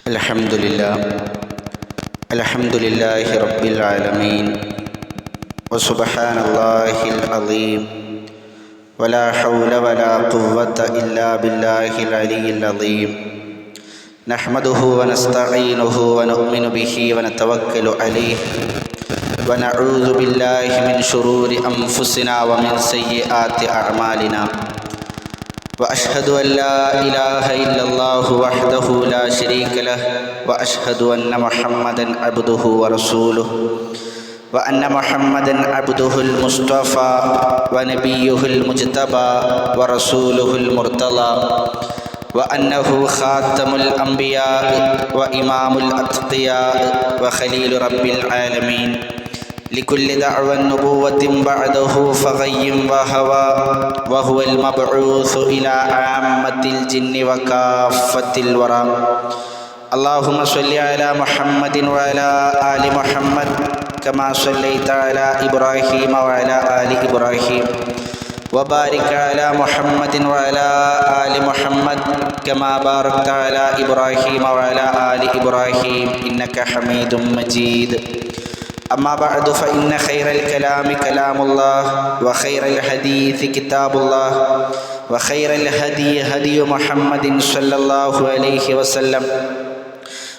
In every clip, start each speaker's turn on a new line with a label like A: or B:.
A: അൽഹംദുലില്ലാഹി റബ്ബിൽ ആലമീൻ വസുബ്ഹാനല്ലാഹിൽ അളീം വലാ ഹൗല വലാ ഖുവ്വത ഇല്ലാ ബില്ലാഹിൽ അലിയിൽ അളീം നഹ്മദുഹു വനസ്തഈനുഹു വനുഅ്മിനു ബിഹി വനതവക്കലു അലൈഹി വനഊദു ബില്ലാഹി മിൻ ശുറൂരി അൻഫുസിനാ വമിൻ സയ്യിആതി അഅ്മാലിനാ وأشهد أن لا إله إلا الله وحده لا شريك له وأشهد أن محمدا عبده ورسوله وأن محمدا عبده المصطفى ونبيه المجتبى ورسوله المرتضى وأنه خاتم الأنبياء وإمام الأتقياء وخليل رب العالمين لكل دعوى نبوة بعده فغي وهوى وهو المبعوث إلى عامة الجن وكافة الورى اللهم صل على محمد وعلى آل محمد كما صليت على إبراهيم وعلى آل إبراهيم وبارك على محمد وعلى آل محمد كما باركت على إبراهيم وعلى آل إبراهيم إنك حميد مجيد أما بعد فإن خير الكلام كلام الله وخير الحديث كتاب الله وخير الهدي هدي محمد صلى الله عليه وسلم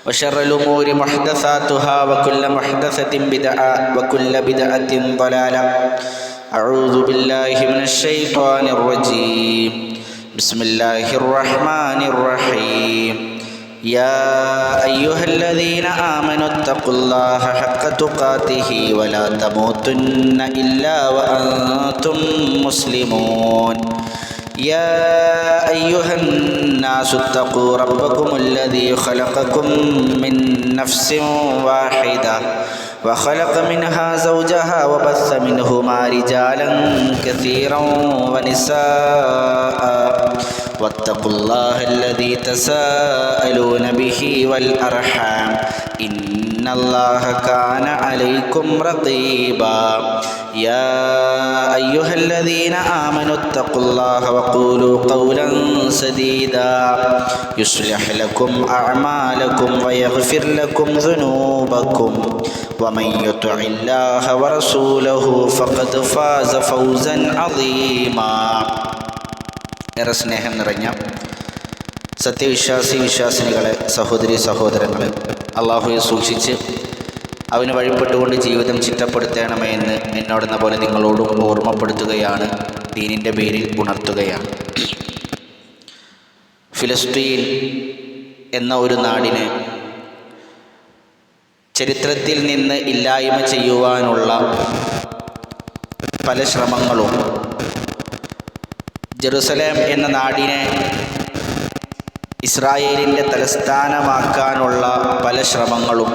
A: وشر الأمور محدثاتها وكل محدثة بدعة وكل بدعة ضلالة أعوذ بالله من الشيطان الرجيم بسم الله الرحمن الرحيم يا أيها الذين آمنوا اتقوا الله حق تقاته ولا تموتن إلا وأنتم مسلمون يا أيها الناس اتقوا ربكم الذي خلقكم من نفس واحدة وخلق منها زوجها وبث منهما رجالا كثيرا ونساء واتقوا الله الذي تساءلون به والأرحام إن الله كان عليكم رقيبا يا أيها الذين آمنوا اتقوا الله وقولوا قولا سديدا يصلح لكم أعمالكم ويغفر لكم ذنوبكم ومن يطع الله ورسوله فقد فاز فوزا عظيما. ഏറെ സ്നേഹം നിറഞ്ഞ വിശ്വാസിനികളെ, സഹോദരി സഹോദരങ്ങളെ, അള്ളാഹുവെ സൂക്ഷിച്ച് അവന് വഴിപ്പെട്ടുകൊണ്ട് ജീവിതം ചിട്ടപ്പെടുത്തണമേ എന്ന് എന്നോടെന്ന പോലെ നിങ്ങളോടും ഓർമ്മപ്പെടുത്തുകയാണ്, ദീനിൻ്റെ പേരിൽ ഉണർത്തുകയാണ്. ഫിലിസ്തീൻ എന്ന ഒരു നാടിനെ ചരിത്രത്തിൽ നിന്ന് ഇല്ലായ്മ ചെയ്യുവാനുള്ള പല ശ്രമങ്ങളും, ജെറുസലേം എന്ന നാടിനെ ഇസ്രായേലിൻ്റെ തലസ്ഥാനമാക്കാനുള്ള പല ശ്രമങ്ങളും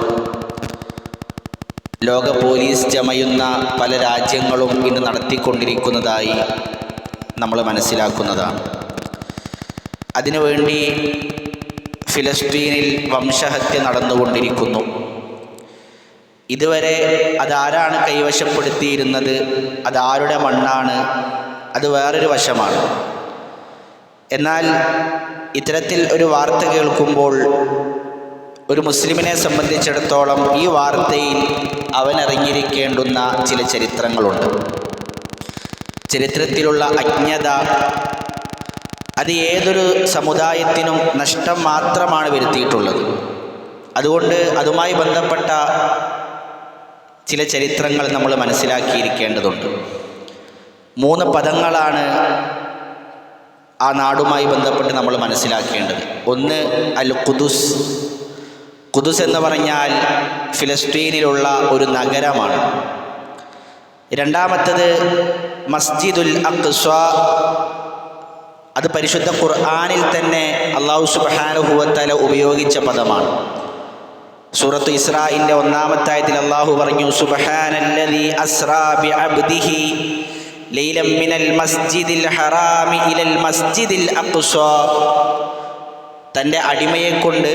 A: ലോക പോലീസ് ചമയുന്ന പല രാജ്യങ്ങളും ഇന്ന് നടത്തിക്കൊണ്ടിരിക്കുന്നതായി നമ്മൾ മനസ്സിലാക്കുന്നതാണ്. അതിനുവേണ്ടി ഫിലിസ്തീനിൽ വംശഹത്യ നടന്നുകൊണ്ടിരിക്കുന്നു. ഇതുവരെ അതാരാണ് കൈവശപ്പെടുത്തിയിരുന്നത്, അതാരുടെ മണ്ണാണ്, അത് വേറൊരു വശമാണ്. എന്നാൽ ഇത്തരത്തിൽ ഒരു വാർത്ത കേൾക്കുമ്പോൾ ഒരു മുസ്ലിമിനെ സംബന്ധിച്ചിടത്തോളം ഈ വാർത്തയിൽ അവനറിഞ്ഞിരിക്കേണ്ടുന്ന ചില ചരിത്രങ്ങളുണ്ട്. ചരിത്രത്തിലുള്ള അജ്ഞത അത് ഏതൊരു സമുദായത്തിനും നഷ്ടം മാത്രമാണ് വരുത്തിയിട്ടുള്ളത്. അതുകൊണ്ട് അതുമായി ബന്ധപ്പെട്ട ചില ചരിത്രങ്ങൾ നമ്മൾ മനസ്സിലാക്കിയിരിക്കേണ്ടതുണ്ട്. 3 പദങ്ങളാണ് ആ നാടുമായി ബന്ധപ്പെട്ട് നമ്മൾ മനസ്സിലാക്കേണ്ടത്. ഒന്ന് അൽ ഖുദുസ്. ഖുദുസ് എന്ന് പറഞ്ഞാൽ ഫിലിസ്തീനിലുള്ള ഒരു നഗരമാണ്. രണ്ടാമത്തത് മസ്ജിദുൽ അഖ്സ. അത് പരിശുദ്ധ ഖുർആനിൽ തന്നെ അല്ലാഹു സുബ്ഹാനഹു വ തആല ഉപയോഗിച്ച പദമാണ്. സൂറത്ത് ഇസ്രാഇന്റെ 1-ാമത്തെ ആയത്തിൽ അല്ലാഹു പറഞ്ഞു, സുബ്ഹാനല്ലദീ അസ്റാ ബിഅബ്ദിഹി ലൈലൻ മിനൽ മസ്ജിദിൽ ഹറാമി ഇലൽ മസ്ജിദിൽ അഖ്സ. തൻ്റെ അടിമയെ കൊണ്ട്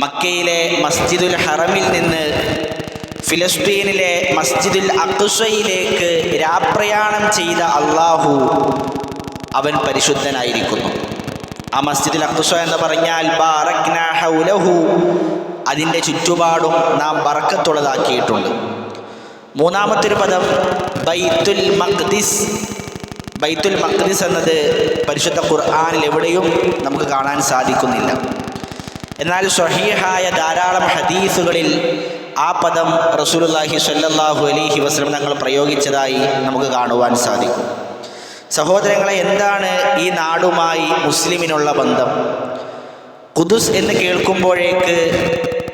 A: മക്കയിലെ മസ്ജിദുൽ ഹറമിൽ നിന്ന് ഫിലിസ്തീനിലെ മസ്ജിദുൽ അഖ്സയിലേക്ക് രാപ്രയാണം ചെയ്ത അല്ലാഹു അവൻ പരിശുദ്ധനായിരിക്കുന്നു. ആ മസ്ജിദുൽ അഖ്സ എന്ന് പറഞ്ഞാൽ ബാറക്നാ ഹൗലഹു, അതിൻ്റെ ചുറ്റുപാടും നാം ബറക്കത്തുള്ളതാക്കിയിട്ടുണ്ട്. മൂന്നാമത്തൊരു പദം ബൈത്തുൽ മഖ്ദിസ്. ബൈത്തുൽ മഖ്ദിസ് എന്നത് പരിശുദ്ധ ഖുർആനിൽ എവിടെയും നമുക്ക് കാണാൻ സാധിക്കുന്നില്ല. എന്നാൽ സ്വഹീഹായ ധാരാളം ഹദീസുകളിൽ ആ പദം റസൂലുള്ളാഹി സ്വല്ലല്ലാഹു അലൈഹി വസല്ലം തങ്ങൾ പ്രയോഗിച്ചതായി നമുക്ക് കാണുവാൻ സാധിക്കും. സഹോദരങ്ങളെ, എന്താണ് ഈ നാടുമായി മുസ്ലിമിനുള്ള ബന്ധം? ഖുദ്സ് എന്ന് കേൾക്കുമ്പോഴേക്ക്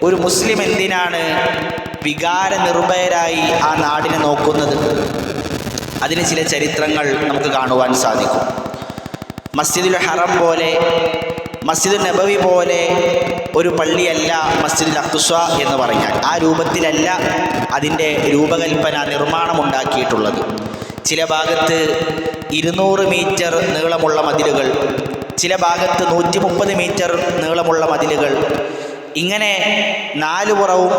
A: ഒരു മുസ്ലിം എന്തിനാണ് വികാര നിർഭയരായി ആ നാടിനെ നോക്കുന്നത്? അതിന് ചില ചരിത്രങ്ങൾ നമുക്ക് കാണുവാൻ സാധിക്കും. മസ്ജിദുൽ ഹറം പോലെ, മസ്ജിദുൽ നബവി പോലെ ഒരു പള്ളിയല്ല മസ്ജിദുൽ അഖ്സ എന്ന് പറഞ്ഞാൽ. ആ രൂപത്തിലല്ല അതിൻ്റെ രൂപകൽപ്പന, നിർമ്മാണം ഉണ്ടാക്കിയിട്ടുള്ളത്. ചില ഭാഗത്ത് 200 മീറ്റർ നീളമുള്ള മതിലുകൾ, ചില ഭാഗത്ത് 130 മീറ്റർ നീളമുള്ള മതിലുകൾ, ഇങ്ങനെ 4 പുറവും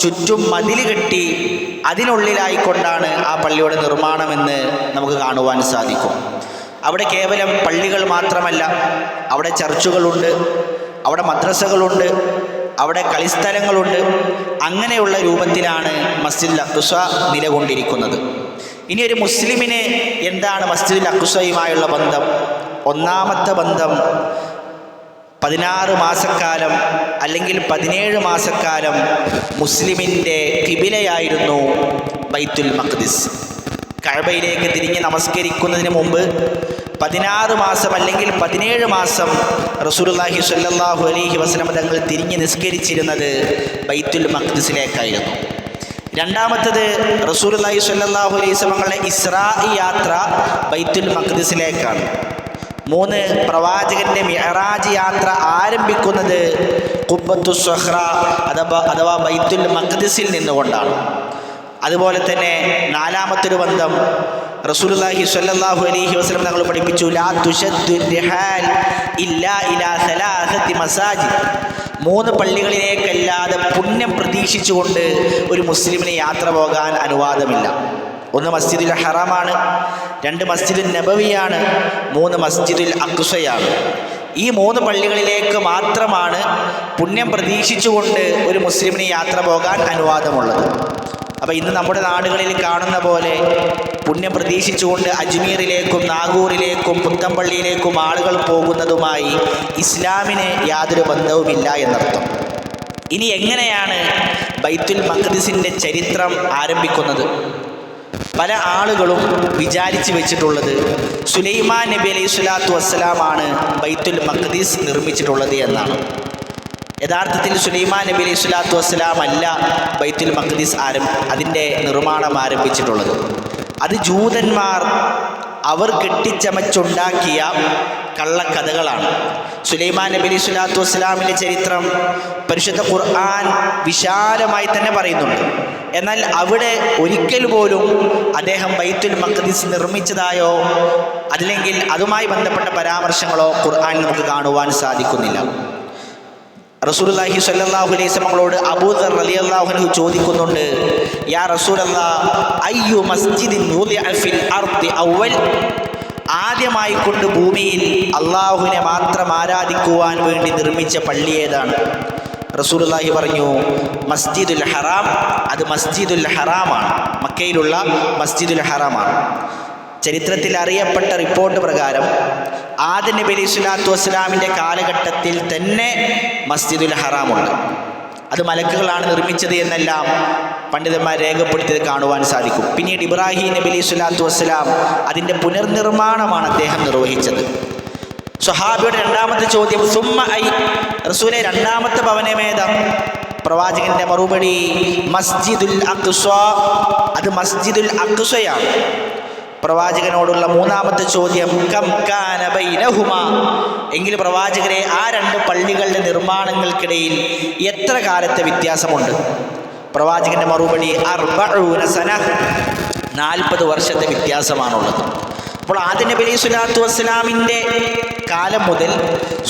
A: ചുറ്റും മതിൽ കെട്ടി അതിനുള്ളിലായിക്കൊണ്ടാണ് ആ പള്ളിയുടെ നിർമ്മാണമെന്ന് നമുക്ക് കാണുവാൻ സാധിക്കും. അവിടെ കേവലം പള്ളികൾ മാത്രമല്ല, അവിടെ ചർച്ചുകളുണ്ട്, അവിടെ മദ്രസകളുണ്ട്, അവിടെ കളിസ്ഥലങ്ങളുണ്ട്. അങ്ങനെയുള്ള രൂപത്തിലാണ് മസ്ജിദുൽ അഖ്സ നിലകൊണ്ടിരിക്കുന്നത്. ഇനി ഒരു മുസ്ലിമിന് എന്താണ് മസ്ജിദുൽ അഖ്സയുമായുള്ള ബന്ധം? ഒന്നാമത്തെ ബന്ധം 16 മാസക്കാലം അല്ലെങ്കിൽ 17 മാസക്കാലം മുസ്ലിമിൻ്റെ ഖിബിലയായിരുന്നു ബൈത്തുൽ മഖ്ദിസ്. കഅബയിലേക്ക് തിരിഞ്ഞ് നമസ്കരിക്കുന്നതിന് മുമ്പ് 16 മാസം അല്ലെങ്കിൽ 17 മാസം റസൂലുള്ളാഹി സ്വല്ലല്ലാഹു അലൈഹി വസല്ലം തങ്ങൾ തിരിഞ്ഞ് നിസ്കരിച്ചിരുന്നത് ബൈത്തുൽ മഖ്ദിസിലേക്കായിരുന്നു. രണ്ടാമത്തത് റസൂലുള്ളാഹി സ്വല്ലല്ലാഹു അലൈഹി വസല്ലമയുടെ ഇസ്രാ യാത്ര ബൈത്തുൽ മഖ്ദിസിലേക്കാണ്. 3, പ്രവാചകന്റെ മിഅ്റാജ് യാത്ര ആരംഭിക്കുന്നത് ഖുബ്ബത്തുസ് സഖ്റ അഥവാ ബൈത്തുൽ മഖ്ദിസിൽ നിന്നുകൊണ്ടാണ്. അതുപോലെ തന്നെ 4മത്തൊരു ബന്ധം റസൂലുള്ളാഹി സ്വല്ലല്ലാഹു അലൈഹി വസല്ലം തങ്ങൾ പഠിപ്പിച്ചു, ലാ തുശദ്ദു റിഹാൽ ഇല്ലാ ഇലാ സലാസത്തി മസാജിദ്. 3 പള്ളികളിലേക്കല്ലാതെ പുണ്യം പ്രതീക്ഷിച്ചുകൊണ്ട് ഒരു മുസ്ലിമിന് യാത്ര പോകാൻ അനുവാദമില്ല. 1 മസ്ജിദുൽ ഹറമാണ്, 2 മസ്ജിദുൽ നബവിയാണ്, 3 മസ്ജിദുൽ അഖ്സയാണ്. ഈ 3 പള്ളികളിലേക്ക് മാത്രമാണ് പുണ്യം പ്രതീക്ഷിച്ചുകൊണ്ട് ഒരു മുസ്ലിമിന് യാത്ര പോകാൻ അനുവാദമുള്ളത്. അപ്പോൾ ഇന്ന് നമ്മുടെ നാടുകളിൽ കാണുന്ന പോലെ പുണ്യം പ്രതീക്ഷിച്ചുകൊണ്ട് അജ്മീറിലേക്കും നാഗൂറിലേക്കും പുത്തമ്പള്ളിയിലേക്കും ആളുകൾ പോകുന്നതുമായി ഇസ്ലാമിന് യാതൊരു ബന്ധവുമില്ല എന്നർത്ഥം. ഇനി എങ്ങനെയാണ് ബൈത്തുൽ മഖ്ദിസിൻ്റെ ചരിത്രം ആരംഭിക്കുന്നത്? പല ആളുകളും വിചാരിച്ചു വെച്ചിട്ടുള്ളത് സുലൈമാൻ നബി അലൈഹി സ്വലാത്തു വസ്സലാമാണ് ബൈത്തുൽ മഖ്ദിസ് നിർമ്മിച്ചിട്ടുള്ളത് എന്നാണ്. യഥാർത്ഥത്തിൽ സുലൈമാൻ നബി അലൈഹി സ്വലാത്തു വസ്സലാം അല്ല ബൈത്തുൽ മഖ്ദിസ് അതിൻ്റെ നിർമ്മാണം ആരംഭിച്ചിട്ടുള്ളത്. അത് ജൂതന്മാർ അവർ കെട്ടിച്ചമച്ചുണ്ടാക്കിയ കള്ളക്കഥകളാണ്. സുലൈമാൻ നബി അലൈഹി സ്വലാത്തു വസ്സലാമിൻ്റെ ചരിത്രം പരിശുദ്ധ ഖുർആൻ വിശാലമായി തന്നെ പറയുന്നുണ്ട്. എന്നാൽ അവിടെ ഒരിക്കൽ പോലും അദ്ദേഹം ബൈത്തുൽ മഖ്ദിസ് നിർമ്മിച്ചതായോ അല്ലെങ്കിൽ അതുമായി ബന്ധപ്പെട്ട പരാമർശങ്ങളോ ഖുർആൻ നമുക്ക് കാണുവാൻ സാധിക്കുന്നില്ല. റസൂലുള്ളാഹി സ്വല്ലല്ലാഹു അലൈഹി വസല്ലമയോട് അബൂദർ റളിയല്ലാഹു അൻഹു ചോദിക്കുന്നുണ്ട്, യാ റസൂലല്ലാഹ് അയ്യു മസ്ജിദിൻ വുദിഅ ഫിൽ അർദി അവൽ, ആദ്യമായി കൊണ്ട് ഭൂമിയിൽ അള്ളാഹുവിനെ മാത്രം ആരാധിക്കുവാൻ വേണ്ടി നിർമ്മിച്ച പള്ളി ഏതാണ്? റസൂലുള്ളാഹി പറഞ്ഞു, മസ്ജിദുൽ ഹറാം. അത് മസ്ജിദുൽ ഹറാമാണ്, മക്കയിലുള്ള മസ്ജിദുൽ ഹറാമാണ്. ചരിത്രത്തിൽ അറിയപ്പെട്ട റിപ്പോർട്ട് പ്രകാരം ആദം നബി അലൈഹി സ്വലാത്തു വസ്സലാമിൻ്റെ കാലഘട്ടത്തിൽ തന്നെ മസ്ജിദുൽ ഹറാമുണ്ട്. അത് മലക്കുകളാണ് നിർമ്മിച്ചത് എന്നെല്ലാം പണ്ഡിതന്മാർ രേഖപ്പെടുത്തിയത് കാണുവാൻ സാധിക്കും. പിന്നീട് ഇബ്രാഹിം നബി അലൈഹി സ്വലാത്തു വസ്സലാം അതിൻ്റെ പുനർനിർമ്മാണമാണ് അദ്ദേഹം നിർവഹിച്ചത്. സ്വഹാബിയുടെ 2മത്തെ ചോദ്യം, സുമ്മ ഐ, റസൂലെ 2മത്തെ ഭവനമേതാ? പ്രവാചകന്റെ മറുപടി, മസ്ജിദുൽ അഖ്സ. അത് മസ്ജിദുൽ അഖ്സയാണ്. പ്രവാചകനോടുള്ള 3മത്തെ ചോദ്യം, കം കാന ബൈനഹുമാ, എങ്കിൽ പ്രവാചകരെ ആ 2 പള്ളികളുടെ നിർമ്മാണങ്ങൾക്കിടയിൽ എത്ര കാലത്തെ വ്യത്യാസമുണ്ട്? പ്രവാചകന്റെ മറുപടി, 40 സന, 40 വർഷത്തെ വ്യത്യാസമാണുള്ളത്. അപ്പോൾ ആദം നബി അലൈഹി സ്വലാത്തു വസ്സലാമിൻ്റെ കാലം മുതൽ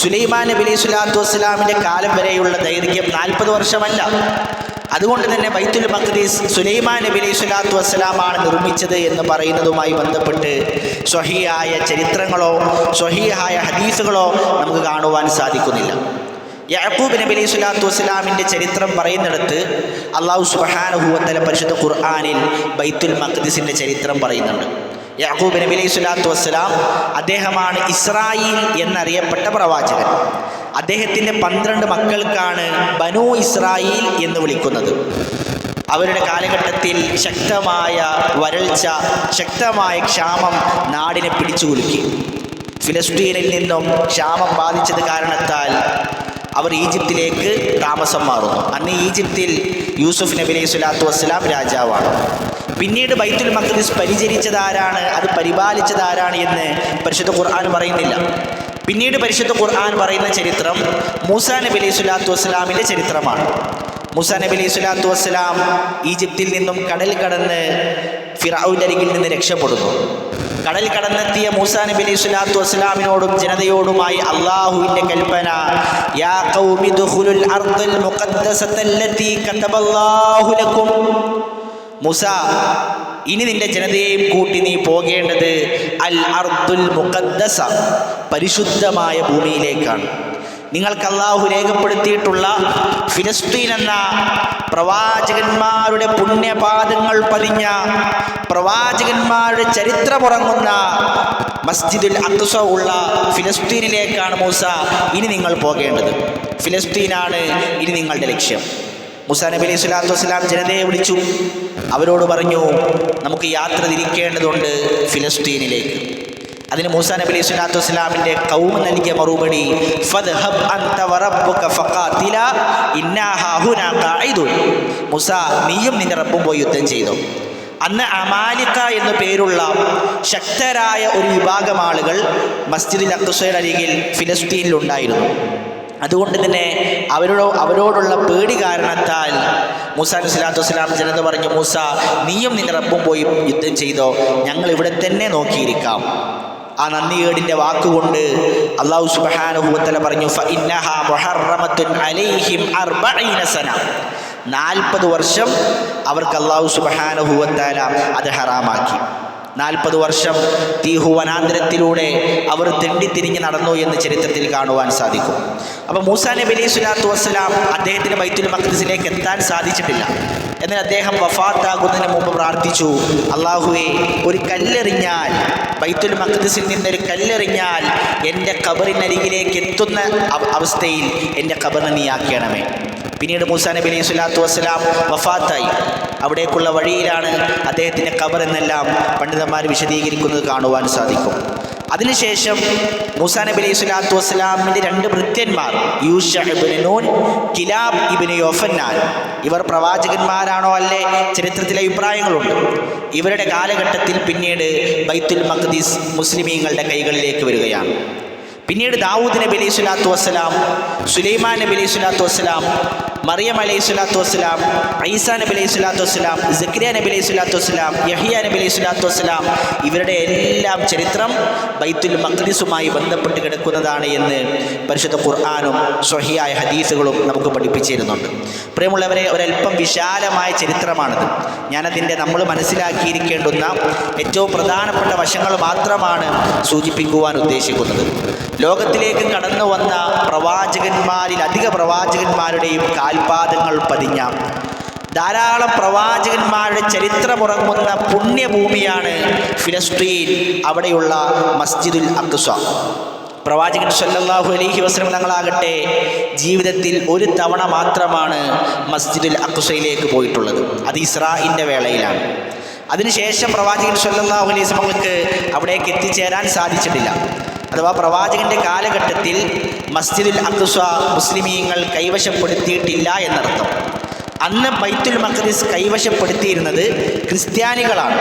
A: സുലൈമാൻ നബി അലൈഹി സ്വലാത്തു വസ്സലാമിൻ്റെ കാലം വരെയുള്ള ദൈർഘ്യം 40 വർഷമല്ല. അതുകൊണ്ട് തന്നെ ബൈത്തുൽ മഖ്ദിസ് സുലൈമാൻ നബി അലൈഹി സ്വലാത്തു വസ്സലാമാണ് നിർമ്മിച്ചത് എന്ന് പറയുന്നതുമായി ബന്ധപ്പെട്ട് സ്വഹീഹായ ചരിത്രങ്ങളോ സ്വഹീഹായ ഹദീസുകളോ നമുക്ക് കാണുവാൻ സാധിക്കുന്നില്ല. യാക്കൂബ് നബി അലൈഹി സ്വലാത്തു വസ്സലാമിൻ്റെ ചരിത്രം പറയുന്നിടത്ത് അള്ളാഹു സുബ്ഹാനഹു വ തആല പരിശുദ്ധ ഖുർആനിൽ ബൈത്തുൽ മഖ്ദിസിൻ്റെ ചരിത്രം പറയുന്നുണ്ട്. യാക്കൂബ് നബി അലൈഹി സ്വലാത്തു വസ്സലാം അദ്ദേഹമാണ് ഇസ്രായേൽ എന്നറിയപ്പെട്ട പ്രവാചകൻ. അദ്ദേഹത്തിൻ്റെ 12 മക്കൾക്കാണ് ബനൂ ഇസ്രായേൽ എന്ന് വിളിക്കുന്നത്. അവരുടെ കാലഘട്ടത്തിൽ ശക്തമായ വരൾച്ച, ശക്തമായ ക്ഷാമം നാടിനെ പിടിച്ചുകുലുക്കി. ഫിലിസ്തീനിൽ നിന്നും ക്ഷാമം ബാധിച്ചത് കാരണത്താൽ അവർ ഈജിപ്തിലേക്ക് താമസം മാറുന്നു. അന്ന് ഈജിപ്തിൽ യൂസുഫ് നബി അലൈഹി സ്വലാത്തു വസ്സലാം രാജാവാണ്. പിന്നീട് ബൈത്തുൽ മഖ്ദിസ് പരിചരിച്ചതാരാണ്, അത് പരിപാലിച്ചതാരാണ് എന്ന് പരിശുദ്ധ ഖുർആൻ പറയുന്നില്ല. പിന്നീട് പരിശുദ്ധ ഖുർആൻ പറയുന്ന ചരിത്രം മൂസാ നബി അലൈഹി സ്വലാത്തു വസ്സലാമിൻ്റെ ചരിത്രമാണ്. മൂസാ നബി അലൈഹി സ്വലാത്തു വസ്സലാം ഈജിപ്തിൽ നിന്നും കടൽ കടന്ന് ഫിറഔന്റെ അരികിൽ നിന്ന് രക്ഷപ്പെടുന്നു. കടൽ കടന്നെത്തിയ മൂസാ നബി അലൈഹി സ്വലാത്തു വസ്സലാമിനോടും ജനതയോടുമായി അള്ളാഹുവിൻ്റെ കൽപ്പന, യാ ഖൗമി ദുഖുലുൽ അർദൽ മുഖദ്ദസത്തല്ലതി കതബല്ലാഹു ലക്കും. മൂസ, ഇനി നിന്റെ ജനതയെയും കൂട്ടി നീ പോകേണ്ടത് അൽ അർദുൽ മുഖദ്ദസ, പരിശുദ്ധമായ ഭൂമിയിലേക്കാണ്. നിങ്ങൾക്ക് അള്ളാഹു രേഖപ്പെടുത്തിയിട്ടുള്ള ഫിലിസ്തീൻ എന്ന പ്രവാചകന്മാരുടെ പുണ്യപാദങ്ങൾ പതിഞ്ഞ, പ്രവാചകന്മാരുടെ ചരിത്രമുറങ്ങുന്ന മസ്ജിദുൽ അഖ്സ ഉള്ള ഫിലിസ്തീനിലേക്കാണ് മൂസ ഇനി നിങ്ങൾ പോകേണ്ടത്. ഫിലിസ്തീനാണ് ഇനി നിങ്ങളുടെ ലക്ഷ്യം. മൂസാ നബി അലൈഹി സ്വലാത്തു വസ്സലാം ജനതയെ വിളിച്ചു. അവരോട് പറഞ്ഞു, നമുക്ക് യാത്ര തിരിക്കേണ്ടതുണ്ട് ഫിലിസ്തീനിലേക്ക്. അതിന് മൂസാ നബി അലൈഹി സ്വലാത്തു വസ്സലാമിൻ്റെ ഖൗം നൽകിയ മറുപടി, ഫദ്ഹബ് അൻത വറബ്ബുക ഫഖാതില ഇന്നാ ഹാഹുനാ ഖാഇദുൻ. മൂസ, നീയും നിന്റെ റബ്ബും പോയി യുദ്ധം ചെയ്തു. അന്ന് അമാലിക്ക എന്നു പേരുള്ള ശക്തരായ ഒരു വിഭാഗം ആളുകൾ മസ്ജിദുൽ അഖ്സയുടെ അരികിൽ ഫിലിസ്തീനിലുണ്ടായിരുന്നു. അതുകൊണ്ട് തന്നെ അവരോടുള്ള പേടി കാരണത്താൽ മൂസാ നബി സ്വല്ലല്ലാഹു അലൈഹി വസല്ലം ജനത പറഞ്ഞു, മൂസ, നീയും നിന്റെ റബ്ബും പോയി യുദ്ധം ചെയ്തോ, ഞങ്ങൾ ഇവിടെ തന്നെ നോക്കിയിരിക്കാം. ആ നന്ദികേടിൻ്റെ വാക്കുകൊണ്ട് അല്ലാഹു സുബ്ഹാനഹു വ തആല പറഞ്ഞു, ഫഇന്നഹാ മുഹറമത്തുൻ അലൈഹിം 40 സന. 40 വർഷം അവർക്ക് അല്ലാഹു സുബ്ഹാനഹു വ തആല അത് ഹറാമാക്കി. 40 വർഷം തീഹു വനാന്തരത്തിലൂടെ അവർ തെണ്ടിത്തിരിഞ്ഞ് നടന്നു എന്ന് ചരിത്രത്തിൽ കാണുവാൻ സാധിക്കും. അപ്പോൾ മൂസാ നബി അലൈഹി സ്വലാത്തു വസ്സലാം അദ്ദേഹത്തിന് ബൈത്തുൽ മഖ്ദിസിലേക്ക് എത്താൻ സാധിച്ചിട്ടില്ല. എന്നാൽ അദ്ദേഹം വഫാത്താകുന്നതിന് മുമ്പ് പ്രാർത്ഥിച്ചു, അള്ളാഹുവേ, ഒരു കല്ലെറിഞ്ഞാൽ, ബൈത്തുൽ മഖ്ദിസിൽ നിന്നൊരു കല്ലെറിഞ്ഞാൽ എൻ്റെ ഖബറിനരികിലേക്ക് എത്തുന്ന അവസ്ഥയിൽ എൻ്റെ ഖബറിനെ നീ ആക്കണമേ. പിന്നീട് മൂസാ നബി അലൈഹി സ്വലാത്തു വസ്സലാം വഫാത്തായി. അവിടേക്കുള്ള വഴിയിലാണ് അദ്ദേഹത്തിൻ്റെ ഖബർ എന്നെല്ലാം പണ്ഡിതന്മാർ വിശദീകരിക്കുന്നത് കാണുവാൻ സാധിക്കും. അതിനുശേഷം മൂസാ നബി അലൈഹി സ്വലാത്തു വസ്സലാമിൻ്റെ 2 ഭൃത്യന്മാർ, യൂഷ ഇബ്നു നൂൻ, കിലാബ് ഇബ്നു യോഫന്നാൻ, ഇവർ പ്രവാചകന്മാരാണോ അല്ലേ ചരിത്രത്തിലെ അഭിപ്രായങ്ങളുണ്ട്. ഇവരുടെ കാലഘട്ടത്തിൽ പിന്നീട് ബൈത്തുൽ മഖ്ദിസ് മുസ്ലിമീങ്ങളുടെ കൈകളിലേക്ക് വരികയാണ്. പിന്നീട് ദാവൂദ് നബി അലൈഹി സ്വലാത്തു വസ്സലാം, സുലൈമാൻ നബി അലൈഹി സ്വലാത്തു വസ്സലാം, മറിയം അലൈഹി സ്വലാത്തു വസ്സലാം, ഈസാ നബി അലൈഹി സ്വലാത്തു വസ്സലാം, സക്കരിയ നബി അലൈഹി സ്വലാത്തു വസ്സലാം, യഹ്യ നബി അലൈഹി സ്വലാത്തു വസ്സലാം, ഇവരുടെ എല്ലാം ചരിത്രം ബൈത്തുൽ മഖ്ദിസുമായി ബന്ധപ്പെട്ട് കിടക്കുന്നതാണ് എന്ന് പരിശുദ്ധ ഖുർആനും സ്വഹീഹായ ഹദീസുകളും നമുക്ക് പഠിപ്പിച്ചിരുന്നുണ്ട്. പ്രിയമുള്ളവരെ, ഒരല്പം വിശാലമായ ചരിത്രമാണിത്. ഞാനതിൻ്റെ നമ്മൾ മനസ്സിലാക്കിയിരിക്കേണ്ടുന്ന ഏറ്റവും പ്രധാനപ്പെട്ട വശങ്ങൾ മാത്രമാണ് സൂചിപ്പിക്കുവാൻ ഉദ്ദേശിക്കുന്നത്. ലോകത്തിലേക്ക് കടന്നു വന്ന പ്രവാചകന്മാരിൽ അധിക പ്രവാചകന്മാരുടെയും കാൽപാദങ്ങൾ പതിഞ്ഞ, ധാരാളം പ്രവാചകന്മാരുടെ ചരിത്രമുറങ്ങുന്ന പുണ്യഭൂമിയാണ് ഫിലിസ്തീൻ. അവിടെയുള്ള മസ്ജിദുൽ അഖ്സ. പ്രവാചകൻ സല്ലല്ലാഹു അലൈഹി വസല്ലം തങ്ങളാകട്ടെ ജീവിതത്തിൽ ഒരു തവണ മാത്രമാണ് മസ്ജിദുൽ അഖ്സയിലേക്ക് പോയിട്ടുള്ളത്. അത് ഇസ്രാഇൻ്റെ വേളയിലാണ്. അതിനുശേഷം പ്രവാചകൻ സല്ലല്ലാഹു അലൈഹി വസല്ലം തങ്ങൾക്ക് അവിടേക്ക് എത്തിച്ചേരാൻ സാധിച്ചിട്ടില്ല. അഥവാ പ്രവാചകൻ്റെ കാലഘട്ടത്തിൽ മസ്ജിദുൽ അഖ്സ മുസ്ലിമീങ്ങൾ കൈവശപ്പെടുത്തിയിട്ടില്ല എന്നർത്ഥം. അന്ന് ബൈത്തുൽ മഖ്ദിസ് കൈവശപ്പെടുത്തിയിരുന്നത് ക്രിസ്ത്യാനികളാണ്.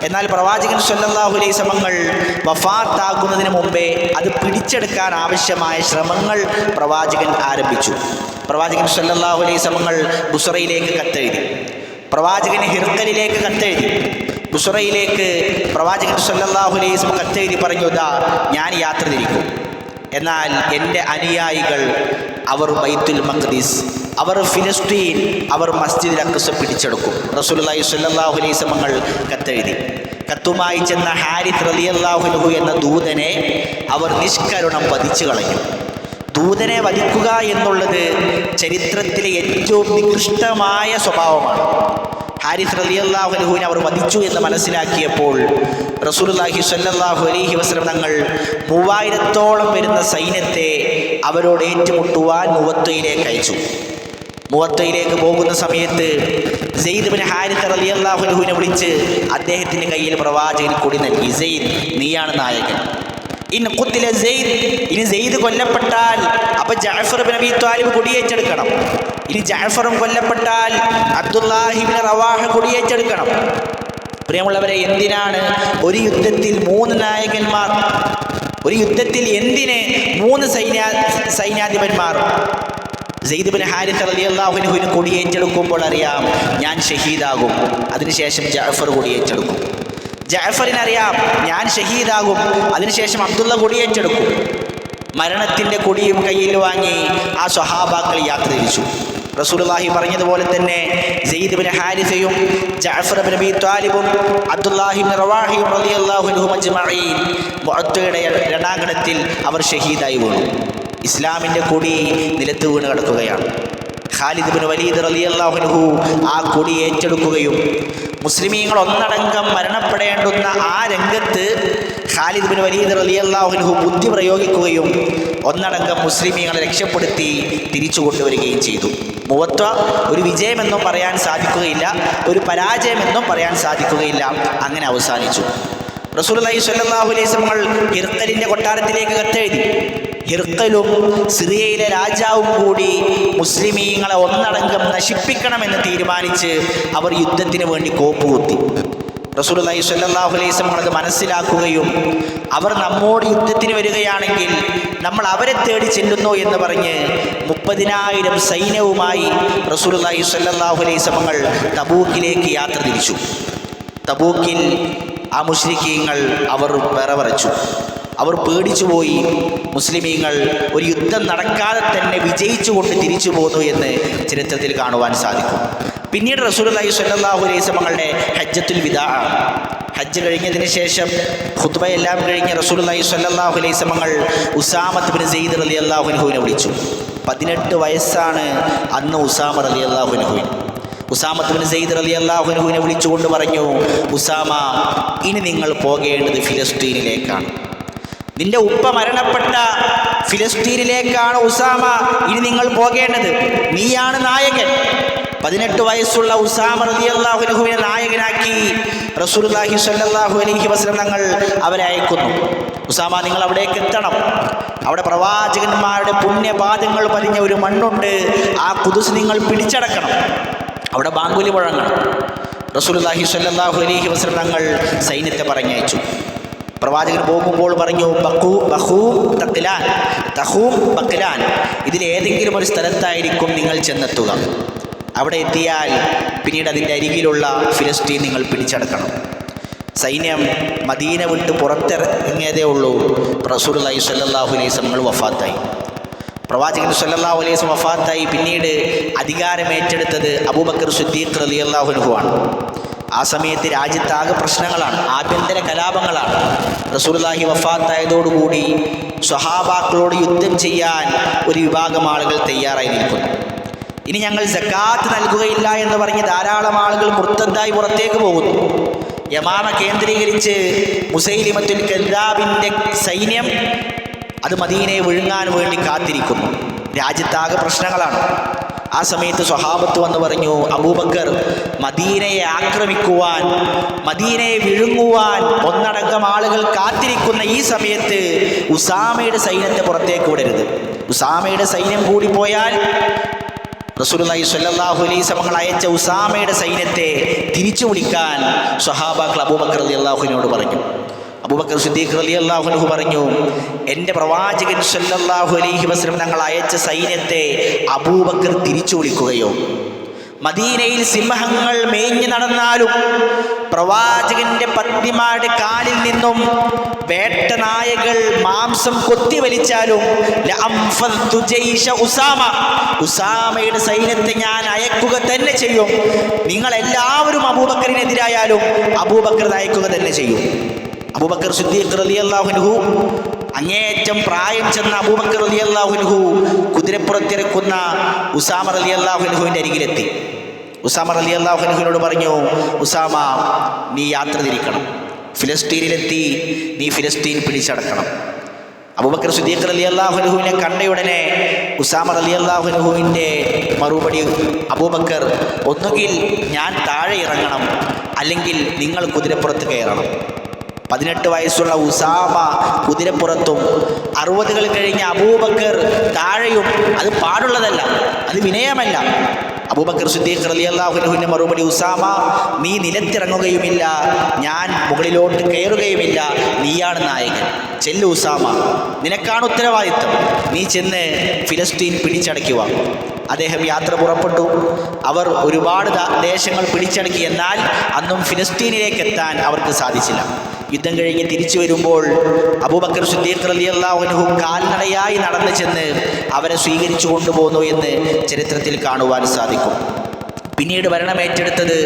A: എന്നാൽ പ്രവാചകൻ സല്ലല്ലാഹു അലൈഹി വസല്ലം വഫാത്താകുന്നതിന് മുമ്പേ അത് പിടിച്ചെടുക്കാൻ ആവശ്യമായ ശ്രമങ്ങൾ പ്രവാചകൻ ആരംഭിച്ചു. പ്രവാചകൻ സല്ലല്ലാഹു അലൈഹി വസല്ലം ബുസ്റയിലേക്ക് കത്തെഴുതി. പ്രവാചകൻ ഹിർക്കലിലേക്ക് കത്തെഴുതി. ബുസ്റയിലേക്ക് പ്രവാചകൻ സല്ലല്ലാഹു അലൈഹി വസല്ലം കത്തെഴുതി പറഞ്ഞു, ദാ ഞാൻ യാത്ര തിരിക്കും, എന്നാൽ എൻ്റെ അനുയായികൾ അവർ ബൈത്തുൽ മഖ്ദിസ്, അവർ ഫിലിസ്തീൻ, അവർ മസ്ജിദുൽ അഖ്സ പിടിച്ചെടുക്കും. റസൂലുള്ളാഹി സ്വല്ലല്ലാഹു അലൈഹി വസല്ലം കത്തെഴുതി. കത്തുമായി ചെന്ന ഹാരിത്ത് റളിയല്ലാഹു അൻഹു എന്ന ദൂതനെ അവർ നിഷ്കരുണം വധിച്ചു കളഞ്ഞു. ദൂതനെ വധിക്കുക എന്നുള്ളത് ചരിത്രത്തിലെ ഏറ്റവും നികൃഷ്ടമായ സ്വഭാവമാണ്. ഹാരിത്ത് റളിയല്ലാഹു അൻഹുവിനെ അവർ വധിച്ചു എന്ന് മനസ്സിലാക്കിയപ്പോൾ റസൂലുള്ളാഹി സ്വല്ലല്ലാഹു അലൈഹി വസല്ലം തങ്ങൾ 3000-ഓളം വരുന്ന സൈന്യത്തെ അവരോട് ഏറ്റുമുട്ടുവാൻ മുവത്തയിലേക്ക് അയച്ചു. മുവത്തയിലേക്ക് പോകുന്ന സമയത്ത് സെയ്ദ് ബിൻ ഹാരിത്ത് റളിയല്ലാഹു അൻഹുവിനെ വിളിച്ച് അദ്ദേഹത്തിൻ്റെ കയ്യിൽ പ്രവാചകൻ കൊടി നൽകി. സെയ്ദ്, നീയാണ് നായകൻ. ഇൻ ഖുത്തില സെയ്ദ്, ഇനി സെയ്ദ് കൊല്ലപ്പെട്ടാൽ അപ്പോൾ ജഅഫർ ബിൻ അബീ ത്വാലിബ് കൊടിയേറ്റെടുക്കണം. ഇനി ജഅഫറും കൊല്ലപ്പെട്ടാൽ അബ്ദുല്ലാഹി ഇബ്നു റവാഹ കൊടിയേറ്റെടുക്കണം. പ്രിയമുള്ളവരെ, എന്തിനാണ് ഒരു യുദ്ധത്തിൽ 3 നായകന്മാർ? ഒരു യുദ്ധത്തിൽ എന്തിന് 3 സൈന്യാധിപന്മാർ? സെയ്ദ് ബിൻ ഹാരിത്ത് റളിയല്ലാഹു അൻഹുവിന് കൊടിയേറ്റെടുക്കുമ്പോൾ അറിയാം ഞാൻ ഷഹീദാകും. അതിനുശേഷം ജഅഫർ കൊടിയേറ്റെടുക്കും. ജഅഫറിനറിയാം ഞാൻ ഷഹീദാകും, അതിനുശേഷം അബ്ദുള്ള കൊടിയേറ്റെടുക്കും. മരണത്തിൻ്റെ കൊടിയും കയ്യിൽ വാങ്ങി ആ സ്വഹാബാക്കൾ യാത്ര തിരിച്ചു. റസൂലുള്ളാഹി പറഞ്ഞതുപോലെ തന്നെ സെയ്ദ് ബിൻ ഹാരിസയും ജഅഫർ ബിൻ അബീ ത്വാലിബും അബ്ദുല്ലാഹി ഇബ്നു റവാഹയും റളിയല്ലാഹു അൻഹും അജ്മഈൻ മുഅത്തയുടെ രണാങ്കണത്തിൽ അവർ ഷഹീദായി വീണു. ഇസ്ലാമിൻ്റെ കൊടി നിലത്ത് വീണ് കിടക്കുകയാണ്. ഖാലിദ് ബിൻ വലീദ് റളിയല്ലാഹു അൻഹു ആ കൊടി ഏറ്റെടുക്കുകയും മുസ്ലിമീങ്ങൾ ഒന്നടങ്കം മരണപ്പെടേണ്ടുന്ന ആ രംഗത്ത് ഖാലിദ് ബിൻ വലീദ് റളിയല്ലാഹു അൻഹു ബുദ്ധി പ്രയോഗിക്കുകയും ഒന്നടങ്കം മുസ്ലിമീങ്ങളെ രക്ഷപ്പെടുത്തി തിരിച്ചു കൊണ്ടുവരികയും ചെയ്തു. മുവത്ത ഒരു വിജയമെന്നും പറയാൻ സാധിക്കുകയില്ല, ഒരു പരാജയമെന്നും പറയാൻ സാധിക്കുകയില്ല. അങ്ങനെ അവസാനിച്ചു. റസൂലുള്ളാഹി സ്വല്ലല്ലാഹു അലൈഹി വസല്ലം ഹിർഖലിൻ്റെ കൊട്ടാരത്തിലേക്ക് കത്തെഴുതി. ഹിർഖലും സിറിയയിലെ രാജാവും കൂടി മുസ്ലിമീങ്ങളെ ഒന്നടങ്കം നശിപ്പിക്കണമെന്ന് തീരുമാനിച്ച് അവർ യുദ്ധത്തിന് വേണ്ടി കോപ്പുകുത്തി. റസൂലുള്ളാഹി സ്വല്ലല്ലാഹു അലൈഹി വസല്ലം അത് മനസ്സിലാക്കുകയും അവർ നമ്മോട് യുദ്ധത്തിന് വരികയാണെങ്കിൽ നമ്മൾ അവരെ തേടി ചെല്ലുന്നു എന്ന് പറഞ്ഞ് 30,000 സൈന്യവുമായി റസൂലുള്ളാഹി സ്വല്ലല്ലാഹു അലൈഹി വസല്ലം തബൂക്കിലേക്ക് യാത്ര തിരിച്ചു. തബൂക്കിൽ ആ മുശ്രിക്കീങ്ങൾ അവർ വിറവറച്ചു. അവർ പേടിച്ചുപോയി. മുസ്ലിമീങ്ങൾ ഒരു യുദ്ധം നടക്കാതെ തന്നെ വിജയിച്ചുകൊണ്ട് തിരിച്ചു പോന്നു എന്ന് ചരിത്രത്തിൽ കാണുവാൻ സാധിക്കും. പിന്നീട് റസൂലുള്ളാഹി സ്വല്ലല്ലാഹു അലൈഹി വസല്ലമയുടെ ഹജ്ജത്തുൽ വിദാ, ഹജ്ജ് കഴിഞ്ഞതിന് ശേഷം ഖുത്ബയെല്ലാം കഴിഞ്ഞ് റസൂലുള്ളാഹി സ്വല്ലല്ലാഹു അലൈഹി വസല്ലം ഉസാമത്ത് ബിൻ സെയ്ദ് റളിയല്ലാഹു അൻഹുവിനെ വിളിച്ചു. 18 വയസ്സാണ് അന്ന് ഉസാമ റളിയല്ലാഹു അൻഹുവിന്. ഉസാമത്ത് ബിൻ സെയ്ദ് റളിയല്ലാഹു അൻഹുവിനെ വിളിച്ചുകൊണ്ട് പറഞ്ഞു, ഉസാമ, ഇനി നിങ്ങൾ പോകേണ്ടത് ഫിലിസ്തീനിലേക്കാണ്. നിന്റെ ഉപ്പ മരണപ്പെട്ട ഫിലിസ്തീനിലേക്കാണ് ഉസാമ ഇനി നിങ്ങൾ പോകേണ്ടത്. നീയാണ് നായകൻ. 18 വയസ്സുള്ള ഉസാമ റളിയല്ലാഹു അൻഹുവിനെ നായകനാക്കി റസൂലുള്ളാഹി സ്വല്ലല്ലാഹു അലൈഹി വസല്ലം തങ്ങൾ അവരെ അയക്കുന്നു. ഉസാമ, നിങ്ങൾ അവിടേക്ക് എത്തണം. അവിടെ പ്രവാചകന്മാരുടെ പുണ്യപാദങ്ങൾ പതിഞ്ഞ ഒരു മണ്ണുണ്ട്. ആ ഖുദ്സ് നിങ്ങൾ പിടിച്ചടക്കണം. അവിടെ ബാങ്കുലി മുഴങ്ങണം. റസൂലുള്ളാഹി സ്വല്ലല്ലാഹു അലൈഹി വസല്ലം തങ്ങൾ സൈന്യത്തെ പറഞ്ഞയച്ചു. പ്രവാചകൻ പോകുമ്പോൾ പറഞ്ഞു, ബഖ്ലാൻ, ഇതിലേതെങ്കിലും ഒരു സ്ഥലത്തായിരിക്കും നിങ്ങൾ ചെന്നെത്തുക. അവിടെ എത്തിയാൽ പിന്നീട് അതിൻ്റെ അരികിലുള്ള ഫിലിസ്തീൻ നിങ്ങൾ പിടിച്ചടക്കണം. സൈന്യം മദീന വിട്ട് പുറത്തിറങ്ങിയതേ ഉള്ളൂ. റസൂലുള്ളാഹി സ്വല്ലല്ലാഹു അലൈഹി വസല്ലം വഫാത്തായി. പ്രവാചകൻ സ്വല്ലല്ലാഹു അലൈഹി വസല്ലം വഫാത്തായി. പിന്നീട് അധികാരമേറ്റെടുത്തത് അബൂബക്കർ സിദ്ദീഖ് റളിയല്ലാഹു അൻഹു ആണ്. ആ സമയത്ത് രാജ്യത്താകെ പ്രശ്നങ്ങളാണ്, ആഭ്യന്തര കലാപങ്ങളാണ്. റസൂലുള്ളാഹി വഫാത്തായതോടുകൂടി സ്വഹാബാക്കളോട് യുദ്ധം ചെയ്യാൻ ഒരു വിഭാഗം ആളുകൾ തയ്യാറായി നിൽക്കുന്നു. ഇനി ഞങ്ങൾ സക്കാത്ത് നൽകുകയില്ല എന്ന് പറഞ്ഞ് ധാരാളം ആളുകൾ മുർത്തദ്ദായി പുറത്തേക്ക് പോകുന്നു. യമാമ കേന്ദ്രീകരിച്ച് മുസൈലിമത്തുൽ കദ്ദാബിൻ്റെ സൈന്യം അത് മദീനയെ വിഴുങ്ങാൻ വേണ്ടി കാത്തിരിക്കുന്നു. രാജ്യത്താകെ പ്രശ്നങ്ങളാണ്. ആ സമയത്ത് സ്വഹാബത്ത് വന്ന് പറഞ്ഞു, അബൂബക്കർ, മദീനയെ ആക്രമിക്കുവാൻ, മദീനയെ വിഴുങ്ങുവാൻ ഒന്നടങ്കം ആളുകൾ കാത്തിരിക്കുന്ന ഈ സമയത്ത് ഉസാമയുടെ സൈന്യത്തെ പുറത്തേക്ക് വിടരുത്. ഉസാമയുടെ സൈന്യം കൂടി പോയാൽ റസൂലുള്ളാഹി സ്വല്ലല്ലാഹു അലൈഹി വസല്ലം അയച്ച ഉസാമയുടെ സൈന്യത്തെ തിരിച്ചു വിളിക്കാൻ സ്വഹാബാക്കൾ അബൂബക്കർ റളിയല്ലാഹു അൻഹുവിനോട് പറഞ്ഞു. അബൂബക്കർ സിദ്ദീഖ് റളിയല്ലാഹു അൻഹു പറഞ്ഞു, എൻ്റെ പ്രവാചകൻ സ്വല്ലല്ലാഹു അലൈഹി വസല്ലം തങ്ങൾ അയച്ച സൈന്യത്തെ അബൂബക്കർ തിരിച്ചു വിളിക്കുകയോ? മദീനയിൽ സിംഹങ്ങൾ മേഞ്ഞു നടന്നാലും പ്രവാചകന്റെ പത്നിമാരുടെ കാലിൽ നിന്നും വേട്ടനായകൾ മാംസം കൊത്തിവലിച്ചാലും ഉസാമയുടെ സൈന്യത്തെ ഞാൻ അയക്കുക തന്നെ ചെയ്യും. നിങ്ങളെല്ലാവരും അബൂബക്കറിനെതിരായാലും അബൂബക്കർ അയക്കുക തന്നെ ചെയ്യും. അബൂബക്കർ സിദ്ദീഖ് റളിയല്ലാഹു അൻഹു, അങ്ങേയറ്റം പ്രായം ചെന്ന അബൂബക്കർ റളിയല്ലാഹു അൻഹു കുതിരപ്പുറത്തിറക്കുന്ന ഉസാമ റളിയല്ലാഹു അൻഹുവിൻ്റെ അരികിലെത്തി. ഉസാമ റളിയല്ലാഹു അൻഹുവിനോട് പറഞ്ഞു, ഉസാമ, നീ യാത്ര തിരിക്കണം. ഫിലിസ്തീനിലെത്തി നീ ഫിലിസ്തീൻ പിടിച്ചടക്കണം. അബൂബക്കർ സിദ്ദീഖ് റളിയല്ലാഹു അൻഹുവിനെ കണ്ടയുടനെ ഉസാമ റളിയല്ലാഹു അൻഹുവിൻ്റെ മറുപടി, അബൂബക്കർ, ഒന്നുകിൽ ഞാൻ താഴെ ഇറങ്ങണം, അല്ലെങ്കിൽ നിങ്ങൾ കുതിരപ്പുറത്ത് കയറണം. 18 വയസ്സുള്ള ഉസാമ കുതിരപ്പുറത്തും 60 കഴിഞ്ഞ അബൂബക്കർ താഴെയും. അത് പാടുള്ളതല്ല, അത് വിനയമല്ല. അബൂബക്കർ സിദ്ദീഖ് റളിയല്ലാഹു അൻഹുവിൻ്റെ മറുപടി, ഉസാമ, നീ നിലത്തിറങ്ങുകയുമില്ല, ഞാൻ മുകളിലോട്ട് കയറുകയുമില്ല, നീയാണ് നായകൻ. ചെല്ലു ഉസാമ, നിനക്കാണ് ഉത്തരവാദിത്വം. നീ ചെന്ന് ഫിലിസ്തീൻ പിടിച്ചടയ്ക്കുക. അദ്ദേഹം യാത്ര പുറപ്പെട്ടു. അവർ ഒരുപാട് ദേശങ്ങൾ പിടിച്ചടക്കി. എന്നാൽ അന്നും ഫിലിസ്തീനിലേക്ക് എത്താൻ അവർക്ക് സാധിച്ചില്ല. യുദ്ധം കഴിഞ്ഞ് തിരിച്ചു വരുമ്പോൾ അബൂബക്കർ സിദ്ദീഖ് റളിയല്ലാഹു അൻഹു കാൽനടയായി നടന്നു ചെന്ന് അവരെ സ്വീകരിച്ചു കൊണ്ടുപോകുന്നു എന്ന് ചരിത്രത്തിൽ കാണുവാൻ സാധിക്കും. പിന്നീട് ഭരണമേറ്റെടുത്തത്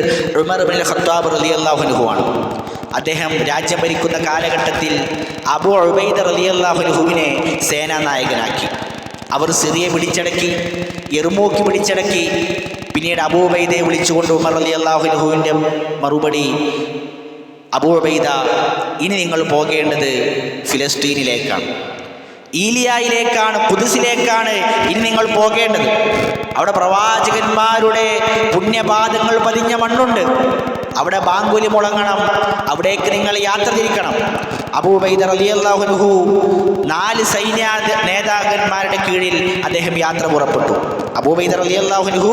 A: ഉമർ ഇബ്നുൽ ഖത്താബ് റളിയല്ലാഹു അൻഹുവാണ്. അദ്ദേഹം രാജ്യം ഭരിക്കുന്ന കാലഘട്ടത്തിൽ അബൂ ഉബൈദ റളിയല്ലാഹു അൻഹുവിനെ സേനാനായകനാക്കി. അവർ സിറിയ പിടിച്ചടക്കി, യർമൂക്ക് പിടിച്ചടക്കി. പിന്നീട് അബൂ ഉബൈദയെ വിളിച്ചുകൊണ്ട് ഉമർ റളിയല്ലാഹു അൻഹുവിൻ്റെ മറുപടി, അബൂ ഉബൈദ, ഇനി നിങ്ങൾ പോകേണ്ടത് ഫിലിസ്തീനിലേക്കാണ്, ഈലിയായിലേക്കാണ്, ഖുദ്സിലേക്കാണ് ഇനി നിങ്ങൾ പോകേണ്ടത്. അവിടെ പ്രവാചകന്മാരുടെ പുണ്യപാദങ്ങൾ പതിഞ്ഞ മണ്ണുണ്ട്. അവിടെ ബാങ്കുലി മുഴങ്ങണം. അവിടേക്ക് നിങ്ങൾ യാത്ര തിരിക്കണം. അബൂ ഉബൈദ റളിയല്ലാഹു അൻഹു 4 സൈന്യ നേതാക്കന്മാരുടെ കീഴിൽ അദ്ദേഹം യാത്ര പുറപ്പെട്ടു. അബൂ ഉബൈദ റളിയല്ലാഹു അൻഹു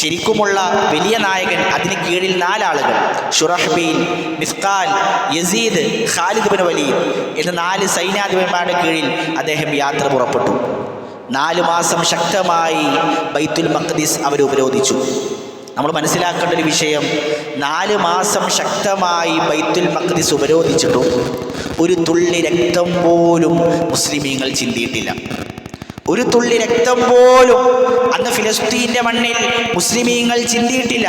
A: ശരിക്കുമുള്ള വലിയ നായകൻ. അതിന് കീഴിൽ 4 ആളുകൾ, ശുറഹ്ബീൽ, മിസ്കാൽ, യസീദ്, ഖാലിദ് ബിൻ വലീദ് എന്ന 4 സൈന്യാധിപന്മാരുടെ കീഴിൽ അദ്ദേഹം യാത്ര പുറപ്പെട്ടു. 4 മാസം ശക്തമായി ബൈത്തുൽ മഖ്ദിസ് അവർ ഉപരോധിച്ചു. നമ്മൾ മനസ്സിലാക്കേണ്ട ഒരു വിഷയം, 4 മാസം ശക്തമായി ബൈത്തുൽ മഖ്ദിസ് ഉപരോധിച്ചിട്ടും ഒരു തുള്ളി രക്തം പോലും മുസ്ലിമീങ്ങൾ ചിന്തിയിട്ടില്ല. ഒരു തുള്ളി രക്തം പോലും അന്ന് ഫിലിസ്തീൻ്റെ മണ്ണിൽ മുസ്ലിമീങ്ങൾ ചിന്തിയിട്ടില്ല.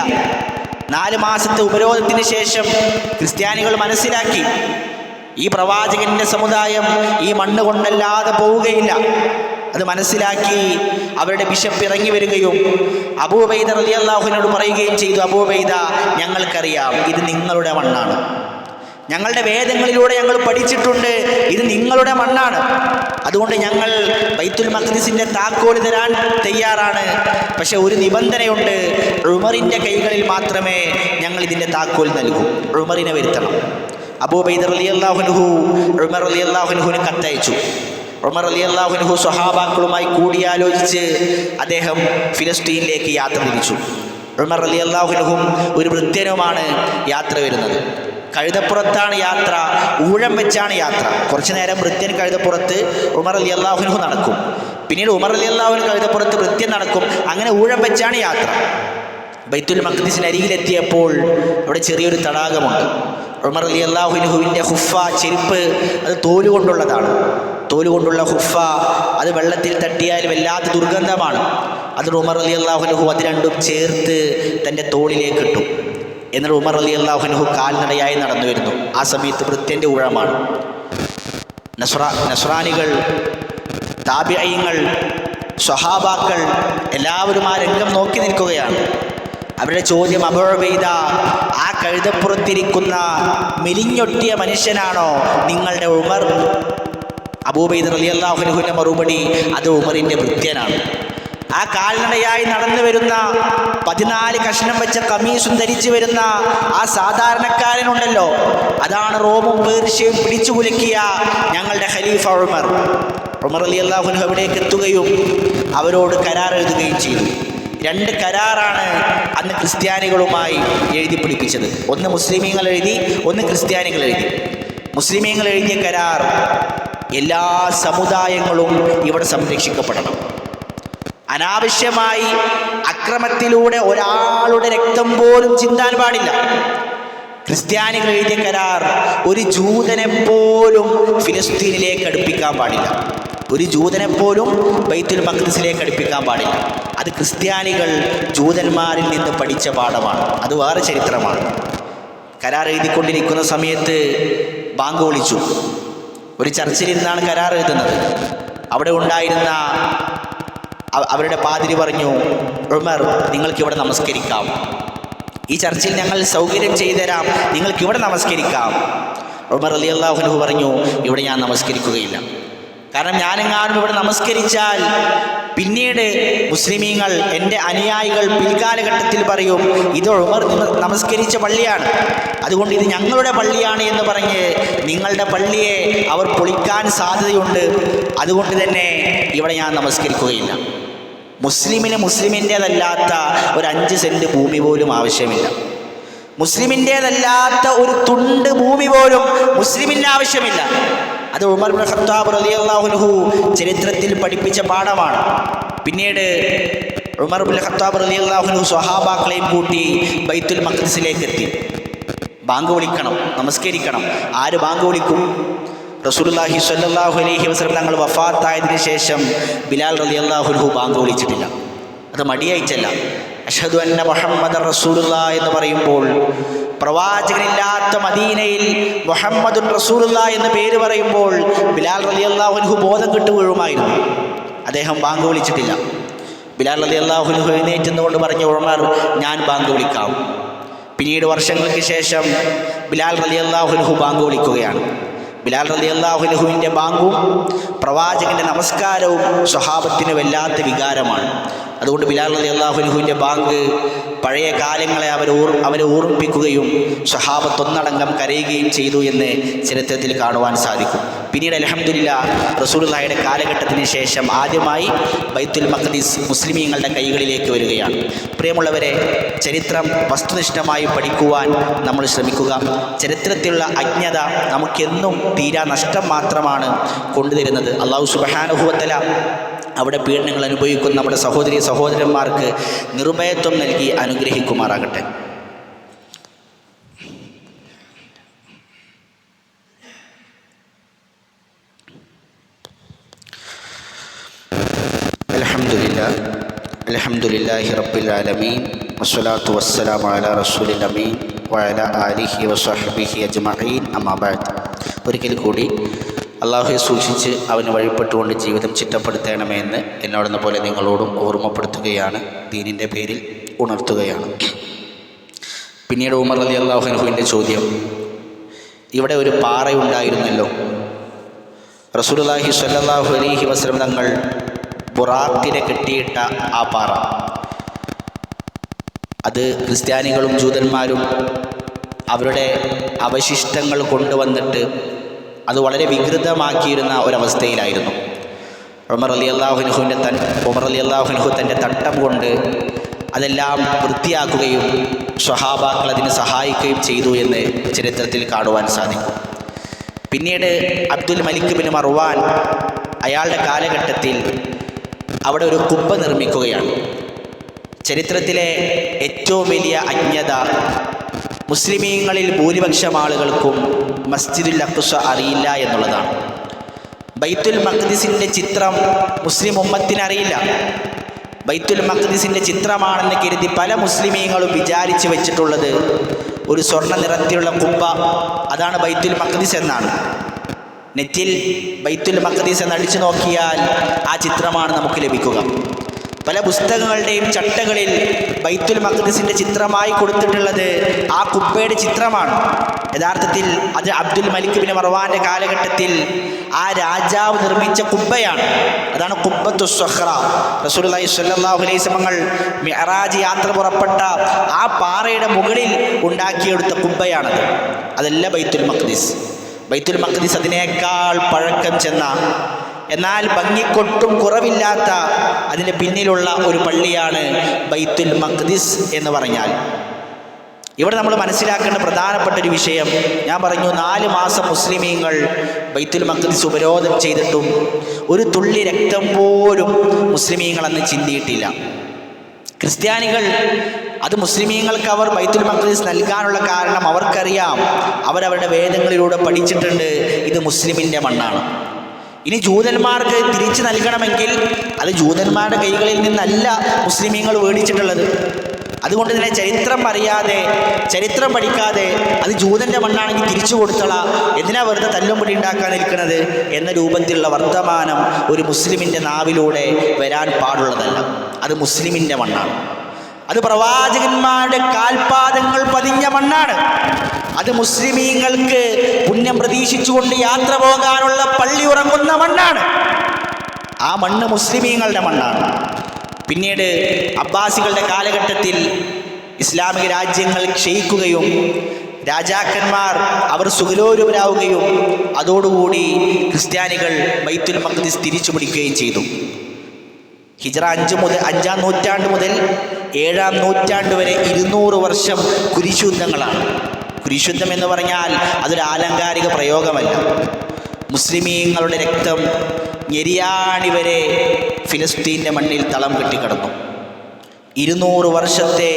A: 4 മാസത്തെ ഉപരോധത്തിന് ശേഷം ക്രിസ്ത്യാനികൾ മനസ്സിലാക്കി, ഈ പ്രവാചകന്റെ സമുദായം ഈ മണ്ണ് കൊണ്ടല്ലാതെ പോവുകയില്ല. അത് മനസ്സിലാക്കി അവരുടെ ബിഷപ്പ് ഇറങ്ങി വരികയും അബൂ ഉബൈദ റളിയല്ലാഹു അൻഹു പറയുകയും ചെയ്തു, അബൂ ഉബൈദ, ഞങ്ങൾക്കറിയാം ഇത് നിങ്ങളുടെ മണ്ണാണ്. ഞങ്ങളുടെ വേദങ്ങളിലൂടെ ഞങ്ങൾ പഠിച്ചിട്ടുണ്ട്, ഇത് നിങ്ങളുടെ മണ്ണാണ്. അതുകൊണ്ട് ഞങ്ങൾ ബൈത്തുൽ മഖ്ദിസിന്റെ താക്കോൽ തരാൻ തയ്യാറാണ്. പക്ഷെ ഒരു നിബന്ധനയുണ്ട്, ഉമറിന്റെ കൈകളിൽ മാത്രമേ ഞങ്ങൾ ഇതിന്റെ താക്കോൽ നൽകൂ. ഉമറിനെ വരുത്തണം. അബൂ ഉബൈദ റളിയല്ലാഹു അൻഹു ഉമർ റളിയല്ലാഹു അൻഹുവിന് കത്തയച്ചു. ഉമർ റളിയല്ലാഹു അൻഹു സ്വഹാബാക്കളുമായി കൂടിയാലോചിച്ച് അദ്ദേഹം ഫിലിസ്തീനിലേക്ക് യാത്ര തിരിച്ചു. ഉമർ റളിയല്ലാഹു അൻഹും ഒരു വൃത്യനുമാണ് യാത്ര വരുന്നത്. കഴുതപ്പുറത്താണ് യാത്ര, ഊഴം വെച്ചാണ് യാത്ര. കുറച്ചു നേരം വൃത്യൻ കഴുതപ്പുറത്ത്, ഉമർ റളിയല്ലാഹു അൻഹു നടക്കും. പിന്നീട് ഉമർ റളിയല്ലാഹു അൻഹു കഴുതപ്പുറത്ത്, വൃത്യൻ നടക്കും. അങ്ങനെ ഊഴം വെച്ചാണ് യാത്ര. ബൈത്തുൽ മഖ്ദിസിന് അരികിലെത്തിയപ്പോൾ അവിടെ ചെറിയൊരു തടാകമുണ്ട്. ഉമർ റളിയല്ലാഹു അൻഹുവിൻ്റെ ഹുഫ, ചെരുപ്പ്, അത് തോലുകൊണ്ടുള്ളതാണ്. തോലുകൊണ്ടുള്ള ഹുഫ അത് വെള്ളത്തിൽ തട്ടിയാൽ വല്ലാത്ത ദുർഗന്ധമാണ്. അതിന് ഉമർ റളിയല്ലാഹു അൻഹു അത് രണ്ടും ചേർത്ത് തൻ്റെ തോളിലേക്ക് ഇട്ടു. എന്നാൽ ഉമർ റളിയല്ലാഹു അൻഹു കാൽനടയായി നടന്നു വരുന്നു. ആ സമയത്ത് വൃത്യൻ്റെ ഊഴമാണ്. നസ്രാനികൾ, താബിഈങ്ങൾ, സ്വഹാബാക്കൾ എല്ലാവരും ആ രംഗം നോക്കി നിൽക്കുകയാണ്. അവരുടെ ചോദ്യം, അബൂ ഉബൈദ, ആ കഴുതപ്പുറത്തിരിക്കുന്ന മെലിഞ്ഞൊട്ടിയ മനുഷ്യനാണോ നിങ്ങളുടെ ഉമർ? അബൂ ഉബൈദ റളിയല്ലാഹു അൻഹുവിൻ്റെ മറുപടി, അത് ഉമറിൻ്റെ വൃത്യനാണ്. ആ കാൽനടയായി നടന്നു വരുന്ന 14 കഷ്ണം വെച്ച കമീസും ധരിച്ചു വരുന്ന ആ സാധാരണക്കാരനുണ്ടല്ലോ, അതാണ് റോമും പേർഷ്യയും പിടിച്ചു കുലുക്കിയ ഞങ്ങളുടെ ഖലീഫ ഉമർ. ഉമർ റളിയല്ലാഹു അൻഹു അവിടേക്ക് എത്തുകയും അവരോട് കരാർ എഴുതുകയും ചെയ്തു. 2 കരാറാണ് അന്ന് ക്രിസ്ത്യാനികളുമായി എഴുതി പിടിപ്പിച്ചത്. ഒന്ന് മുസ്ലിമീങ്ങൾ എഴുതി, ഒന്ന് ക്രിസ്ത്യാനികൾ എഴുതി. മുസ്ലിമീങ്ങൾ എഴുതിയ കരാർ, എല്ലാ സമുദായങ്ങളും ഇവിടെ സംരക്ഷിക്കപ്പെടണം. അനാവശ്യമായി അക്രമത്തിലൂടെ ഒരാളുടെ രക്തം പോലും ചിന്താൻ പാടില്ല. ക്രിസ്ത്യാനികൾ എഴുതിയ കരാർ ഒരു ജൂതനെ പോലും ഫിലിസ്തീനിലേക്ക് അടുപ്പിക്കാൻ പാടില്ല. ഒരു ജൂതനെ പോലും ബൈത്തുൽ മഖ്ദിസിലേക്ക് അടുപ്പിക്കാൻ പാടില്ല. അത് ക്രിസ്ത്യാനികൾ ജൂതന്മാരിൽ നിന്ന് പഠിച്ച പാഠമാണ്. അത് വേറെ ചരിത്രമാണ്. കരാർ എഴുതിക്കൊണ്ടിരിക്കുന്ന സമയത്ത് ബാങ്ക് വിളിച്ചു. ഒരു ചർച്ചിലിരുന്നാണ് കരാർ എഴുതുന്നത്. അവിടെ ഉണ്ടായിരുന്ന അവരുടെ പാതിരി പറഞ്ഞു, ഉമർ, നിങ്ങൾക്കിവിടെ നമസ്കരിക്കാം. ഈ ചർച്ചിൽ ഞങ്ങൾ സൗകര്യം ചെയ്തു തരാം, നിങ്ങൾക്കിവിടെ നമസ്കരിക്കാം. ഉമർ റളിയല്ലാഹു അൻഹു പറഞ്ഞു, ഇവിടെ ഞാൻ നമസ്കരിക്കുകയില്ല. കാരണം ഞാനെങ്ങാനും ഇവിടെ നമസ്കരിച്ചാൽ പിന്നീട് മുസ്ലിമീങ്ങൾ, എൻ്റെ അനുയായികൾ പിൽക്കാലഘട്ടത്തിൽ പറയും, ഇത് ഉമർ നമസ്കരിച്ച പള്ളിയാണ്, അതുകൊണ്ട് ഇത് ഞങ്ങളുടെ പള്ളിയാണ് എന്ന് പറഞ്ഞ് നിങ്ങളുടെ പള്ളിയെ അവർ പൊളിക്കാൻ സാധ്യതയുണ്ട്. അതുകൊണ്ട് തന്നെ ഇവിടെ ഞാൻ നമസ്കരിക്കുകയില്ല. മുസ്ലിമിൻ്റേതല്ലാത്ത ഒരു 5 സെൻറ്റ് ഭൂമി പോലും ആവശ്യമില്ല. മുസ്ലിമിൻ്റേതല്ലാത്ത ഒരു തുണ്ട് ഭൂമി പോലും മുസ്ലിമിന് ആവശ്യമില്ല. അത് ഉമർ ഇബ്നു ഖത്താബ് റളിയല്ലാഹു അൻഹു ചരിത്രത്തിൽ പഠിപ്പിച്ച പാഠമാണ്. പിന്നീട് ഉമർ ഇബ്നു ഖത്താബ് റളിയല്ലാഹു അൻഹു സ്വഹാബാക്കളെയും കൂട്ടി ബൈത്തുൽ മഖ്ദിസിലേക്ക് എത്തി. ബാങ്ക് വിളിക്കണം, നമസ്കരിക്കണം. ആര് ബാങ്ക് വിളിക്കും? റസൂലുള്ളാഹി സ്വല്ലല്ലാഹു അലൈഹി വസല്ലം തങ്ങൾ വഫാത്തായതിനു ശേഷം ബിലാൽ റളിയല്ലാഹു അൻഹു ബാങ്ക് വിളിച്ചിട്ടില്ല. അത് മടിയായിട്ടല്ല. അഷ്ഹദു അന്ന മുഹമ്മദൻ റസൂലുള്ളാഹി എന്ന് പറയുമ്പോൾ, പ്രവാചകനില്ലാത്ത മദീനയിൽ മുഹമ്മദുൻ റസൂലുള്ളാഹി എന്ന പേര് പറയുമ്പോൾ ബിലാൽ റളിയല്ലാഹു അൻഹു ബോധം കെട്ട് വീഴുമായിരുന്നു. അദ്ദേഹം ബാങ്ക് വിളിച്ചിട്ടില്ല. ബിലാൽ റളിയല്ലാഹു അൻഹു എഴുന്നേറ്റുന്നുകൊണ്ട് പറഞ്ഞു, ഉമർ, ഞാൻ ബാങ്ക് വിളിക്കാം. പിന്നീട് വർഷങ്ങൾക്ക് ശേഷം ബിലാൽ റളിയല്ലാഹു അൻഹു ബാങ്ക് വിളിക്കുകയാണ്. ബിലാൽ റളിയല്ലാഹു അൻഹുവിൻ്റെ ബാങ്കും പ്രവാചകൻ്റെ നമസ്കാരവും സ്വഹാബത്തിന് വല്ലാത്ത വികാരമാണ്. അതുകൊണ്ട് ബിലാൽ റളിയല്ലാഹു അൻഹുവിൻ്റെ ബാങ്ക് പഴയ കാലങ്ങളെ അവരെ ഓർമ്മിപ്പിക്കുകയും സ്വഹാബത്ത് ഒന്നടങ്കം കരയുകയും ചെയ്തു എന്ന് ചരിത്രത്തിൽ കാണുവാൻ സാധിക്കും. പിന്നീട് അൽഹംദുലില്ലാഹ് റസൂലുള്ളാഹിയുടെ കാലഘട്ടത്തിന് ശേഷം ആദ്യമായി ബൈത്തുൽ മഖ്ദിസ് മുസ്ലിമീങ്ങളുടെ കൈകളിലേക്ക് വരികയാണ്. പ്രിയമുള്ളവരെ, ചരിത്രം വസ്തുനിഷ്ഠമായി പഠിക്കുവാൻ നമ്മൾ ശ്രമിക്കുക. ചരിത്രത്തിലുള്ള അജ്ഞത നമുക്കെന്നും തീരാ നഷ്ടം മാത്രമാണ് കൊണ്ടുതരുന്നത്. അല്ലാഹു സുബ്ഹാനഹു വ തആല അവിടെ പീഡനങ്ങൾ അനുഭവിക്കുന്ന നമ്മുടെ സഹോദരി സഹോദരന്മാർക്ക് നിർഭയത്വം നൽകി അനുഗ്രഹിക്കുമാറാകട്ടെ. അൽഹംദുലില്ലാഹി റബ്ബിൽ ആലമീൻ വസ്സലാത്തു വസ്സലാമു അലാ റസൂലിൽ അമീൻ വഅലാ ആലിഹി വസഹ്ബിഹി അജ്മഈൻ. അമ്മാ ബഅദ്. ഒരിക്കൽ കൂടി അള്ളാഹുവെ സൂക്ഷിച്ച് അവന് വഴിപ്പെട്ടുകൊണ്ട് ജീവിതം ചിട്ടപ്പെടുത്തണമെന്ന് എന്നോടെന്ന പോലെ നിങ്ങളോടും ഓർമ്മപ്പെടുത്തുകയാണ്, ദീനിൻ്റെ പേരിൽ ഉണർത്തുകയാണ്. പിന്നീട് ഉമർ റളിയല്ലാഹു അൻഹുവിൻ്റെ ചോദ്യം, ഇവിടെ ഒരു പാറയുണ്ടായിരുന്നല്ലോ, റസൂലുള്ളാഹി സ്വല്ലല്ലാഹു അലൈഹി വസല്ലം തങ്ങൾ ബുറാഖിനെ കെട്ടിയിട്ട ആ പാറ, അത് ക്രിസ്ത്യാനികളും ജൂതന്മാരും അവരുടെ അവശിഷ്ടങ്ങൾ കൊണ്ടുവന്നിട്ട് അത് വളരെ വികൃതമാക്കിയിരുന്ന ഒരവസ്ഥയിലായിരുന്നു. ഉമർ റളിയല്ലാഹു അൻഹു തൻ്റെ തട്ടം കൊണ്ട് അതെല്ലാം വൃത്തിയാക്കുകയും സ്വഹാബാക്കൾ അതിന് സഹായിക്കുകയും ചെയ്തു എന്ന് ചരിത്രത്തിൽ കാണുവാൻ സാധിക്കും. പിന്നീട് അബ്ദുൽ മലിക് ബിൻ മർവാൻ അയാളുടെ കാലഘട്ടത്തിൽ അവിടെ ഒരു കുബ്ബ നിർമ്മിക്കുകയാണ്. ചരിത്രത്തിലെ ഏറ്റവും വലിയ അജ്ഞത, മുസ്ലിമീങ്ങളിൽ ഭൂരിപക്ഷം ആളുകൾക്കും മസ്ജിദുൽ അഖ്സ അറിയില്ല എന്നുള്ളതാണ്. ബൈത്തുൽ മഖ്ദിസിൻ്റെ ചിത്രം മുസ്ലിം ഉമ്മത്തിന് അറിയില്ല. ബൈത്തുൽ മഖ്ദിസിൻ്റെ ചിത്രമാണെന്ന് കരുതി പല മുസ്ലിമീങ്ങളും വിചാരിച്ച് വെച്ചിട്ടുള്ളത് ഒരു സ്വർണ്ണ നിറത്തിലുള്ള കുബ്ബ, അതാണ് ബൈത്തുൽ മഖ്ദിസ് എന്നാണ്. നെറ്റിൽ ബൈത്തുൽ മഖ്ദിസ് എന്ന് അടിച്ചു നോക്കിയാൽ ആ ചിത്രമാണ് നമുക്ക് ലഭിക്കുക. പല പുസ്തകങ്ങളുടെയും ചട്ടകളിൽ ബൈത്തുൽ മഖ്ദിസിൻ്റെ ചിത്രമായി കൊടുത്തിട്ടുള്ളത് ആ കുബ്ബയുടെ ചിത്രമാണ്. യഥാർത്ഥത്തിൽ അത് അബ്ദുൽ മലിക് ബിൻ മർവാൻ്റെ കാലഘട്ടത്തിൽ ആ രാജാവ് നിർമ്മിച്ച കുബ്ബയാണ്. അതാണ് ഖുബ്ബത്തു സ്വഖ്റ. റസൂലുള്ളാഹി സ്വല്ലല്ലാഹു അലൈഹി വസല്ലം മിഅ്റാജ് യാത്ര പുറപ്പെട്ട ആ പാറയുടെ മുകളിൽ ഉണ്ടാക്കിയെടുത്ത കുബ്ബയാണത്. അതല്ല ബൈത്തുൽ മഖ്ദിസ്. ബൈത്തുൽ മഖ്ദിസ് അതിനേക്കാൾ പഴക്കം ചെന്ന, എന്നാൽ ഭംഗിക്കൊട്ടും കുറവില്ലാത്ത അതിൻ്റെ പിന്നിലുള്ള ഒരു പള്ളിയാണ് ബൈത്തുൽ മഖ്ദിസ് എന്ന് പറഞ്ഞാൽ. ഇവിടെ നമ്മൾ മനസ്സിലാക്കേണ്ട പ്രധാനപ്പെട്ട ഒരു വിഷയം, ഞാൻ പറഞ്ഞു 4 മാസം മുസ്ലിമീങ്ങൾ ബൈത്തുൽ മഖ്ദിസ് ഉപരോധം ചെയ്തിട്ടും ഒരു തുള്ളി രക്തം പോലും മുസ്ലിമീങ്ങൾ അന്ന് ചിന്തിയിട്ടില്ല. ക്രിസ്ത്യാനികൾ അത് മുസ്ലിമീങ്ങൾക്ക് അവർ ബൈത്തുൽ മഖ്ദിസ് നൽകാനുള്ള കാരണം അവർക്കറിയാം, അവരവരുടെ വേദങ്ങളിലൂടെ പഠിച്ചിട്ടുണ്ട്, ഇത് മുസ്ലിമിൻ്റെ മണ്ണാണ്. ഇനി ജൂതന്മാർക്ക് തിരിച്ചു നൽകണമെങ്കിൽ അത് ജൂതന്മാരുടെ കൈകളിൽ നിന്നല്ല മുസ്ലിമീങ്ങൾ മേടിച്ചിട്ടുള്ളത്. അതുകൊണ്ട് തന്നെ ചരിത്രം അറിയാതെ, ചരിത്രം പഠിക്കാതെ അത് ജൂതൻ്റെ മണ്ണാണെങ്കിൽ തിരിച്ചു കൊടുത്തള, എന്തിനാ വെറുതെ തല്ലുംപൊടി ഉണ്ടാക്കാൻ നിൽക്കുന്നത് എന്ന രൂപത്തിലുള്ള വർത്തമാനം ഒരു മുസ്ലിമിൻ്റെ നാവിലൂടെ വരാൻ പാടുള്ളതല്ല. അത് മുസ്ലിമിൻ്റെ മണ്ണാണ്. അത് പ്രവാചകന്മാരുടെ കാൽപാദങ്ങൾ പതിഞ്ഞ മണ്ണാണ്. അത് മുസ്ലിമീങ്ങൾക്ക് പുണ്യം പ്രതീക്ഷിച്ചുകൊണ്ട് യാത്ര പോകാനുള്ള പള്ളി ഉറങ്ങുന്ന മണ്ണാണ്. ആ മണ്ണ് മുസ്ലിമീങ്ങളുടെ മണ്ണാണ്. പിന്നീട് അബ്ബാസികളുടെ കാലഘട്ടത്തിൽ ഇസ്ലാമിക രാജ്യങ്ങൾ ക്ഷയിക്കുകയും രാജാക്കന്മാർ അവർ സുഖലോലുപരാവുകയും അതോടുകൂടി ക്രിസ്ത്യാനികൾ ബൈത്തുൽ മഖ്ദിസ് തിരിച്ചു പിടിക്കുകയും ചെയ്തു. ഹിജ്റ 5-ാം നൂറ്റാണ്ട് മുതൽ 7-ാം നൂറ്റാണ്ട് വരെ 200 വർഷം കുരിശുദ്ധങ്ങളാണ്. കുരിശുദ്ധം എന്ന് പറഞ്ഞാൽ അതൊരു ആലങ്കാരിക പ്രയോഗമല്ല. മുസ്ലിമീങ്ങളുടെ രക്തം ഞെരിയാണി വരെ ഫിലിസ്തീൻ്റെ മണ്ണിൽ തളം കെട്ടിക്കിടന്നു. 200 വർഷത്തെ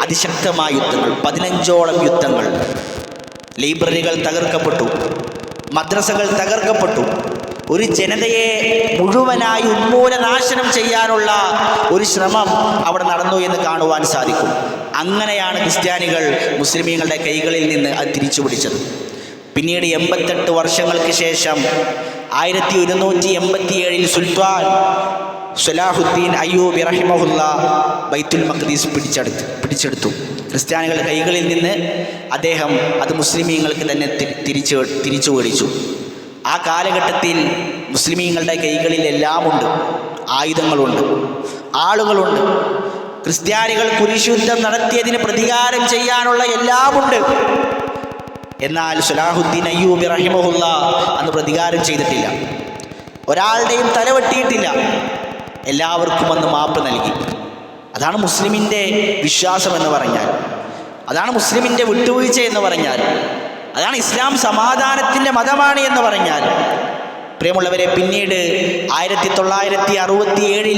A: അതിശക്തമായ യുദ്ധങ്ങൾ, 15ഓളം യുദ്ധങ്ങൾ. ലൈബ്രറികൾ തകർക്കപ്പെട്ടു, മദ്രസകൾ തകർക്കപ്പെട്ടു. ഒരു ജനതയെ മുഴുവനായി ഉന്മൂലനാശനം ചെയ്യാനുള്ള ഒരു ശ്രമം അവിടെ നടന്നു എന്ന് കാണുവാൻ സാധിക്കും. അങ്ങനെയാണ് ക്രിസ്ത്യാനികൾ മുസ്ലിമീങ്ങളുടെ കൈകളിൽ നിന്ന് അത് തിരിച്ചു പിടിച്ചത്. പിന്നീട് 88 വർഷങ്ങൾക്ക് ശേഷം 1187 സുൽത്താൻ സലാഹുദ്ദീൻ അയ്യൂബി റഹിമഹുല്ല ബൈത്തുൽ മഖ്ദിസ് പിടിച്ചെടുത്തു. ക്രിസ്ത്യാനികളുടെ കൈകളിൽ നിന്ന് അദ്ദേഹം അത് മുസ്ലിമീങ്ങൾക്ക് തന്നെ തിരിച്ചു മേടിച്ചു. ആ കാലഘട്ടത്തിൽ മുസ്ലിമീങ്ങളുടെ കൈകളിൽ എല്ലാമുണ്ട്, ആയുധങ്ങളുണ്ട്, ആളുകളുണ്ട്. ക്രിസ്ത്യാനികൾ കുരിശുദ്ധം നടത്തിയതിന് പ്രതികാരം ചെയ്യാനുള്ള എല്ലാമുണ്ട്. എന്നാൽ സലാഹുദ്ദീൻ അയ്യൂബി റഹിമഹുല്ല അന്ന് പ്രതികാരം ചെയ്തിട്ടില്ല, ഒരാളുടെയും തല വെട്ടിയിട്ടില്ല, എല്ലാവർക്കും അന്ന് മാപ്പ് നൽകി. അതാണ് മുസ്ലിമിൻ്റെ വിശ്വാസം എന്ന് പറഞ്ഞാൽ, അതാണ് മുസ്ലിമിൻ്റെ വിട്ടുവീഴ്ച എന്ന് പറഞ്ഞാൽ, അതാണ് ഇസ്ലാം സമാധാനത്തിൻ്റെ മതമാണ് എന്ന് പറഞ്ഞാൽ. പ്രിയമുള്ളവരെ, പിന്നീട് 1967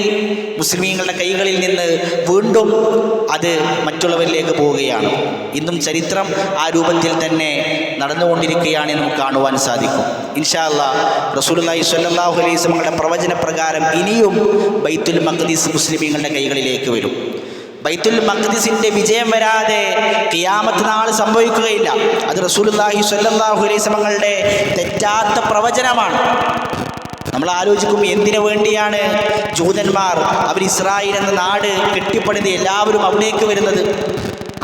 A: മുസ്ലിമീങ്ങളുടെ കൈകളിൽ നിന്ന് വീണ്ടും അത് മറ്റുള്ളവരിലേക്ക് പോവുകയാണ്. ഇന്നും ചരിത്രം ആ രൂപത്തിൽ തന്നെ നടന്നുകൊണ്ടിരിക്കുകയാണ് എന്ന് നമുക്ക് കാണുവാൻ സാധിക്കും. ഇൻഷാ അല്ലാഹ് റസൂലുള്ളാഹി സ്വല്ലല്ലാഹു അലൈഹി വസല്ലമയുടെ പ്രവചനപ്രകാരം ഇനിയും ബൈത്തുൽ മഖ്ദിസ് മുസ്ലിമീങ്ങളുടെ കൈകളിലേക്ക് വരും. ബൈത്തുൽ മഖ്ദിസിന്റെ വിജയം വരാതെ ഖിയാമത്ത് നാൾ സംഭവിക്കുകയില്ല. അത് റസൂലുള്ളാഹി സ്വല്ലല്ലാഹു അലൈഹി വസല്ലമയുടെ തെറ്റാത്ത പ്രവചനമാണ്. നമ്മൾ ആലോചിക്കും, എന്തിനു വേണ്ടിയാണ് ജൂതന്മാർ അവർ ഇസ്രായേൽ എന്ന നാട് കെട്ടിപ്പണിത് എല്ലാവരും അവിടേക്ക് വരുന്നത്?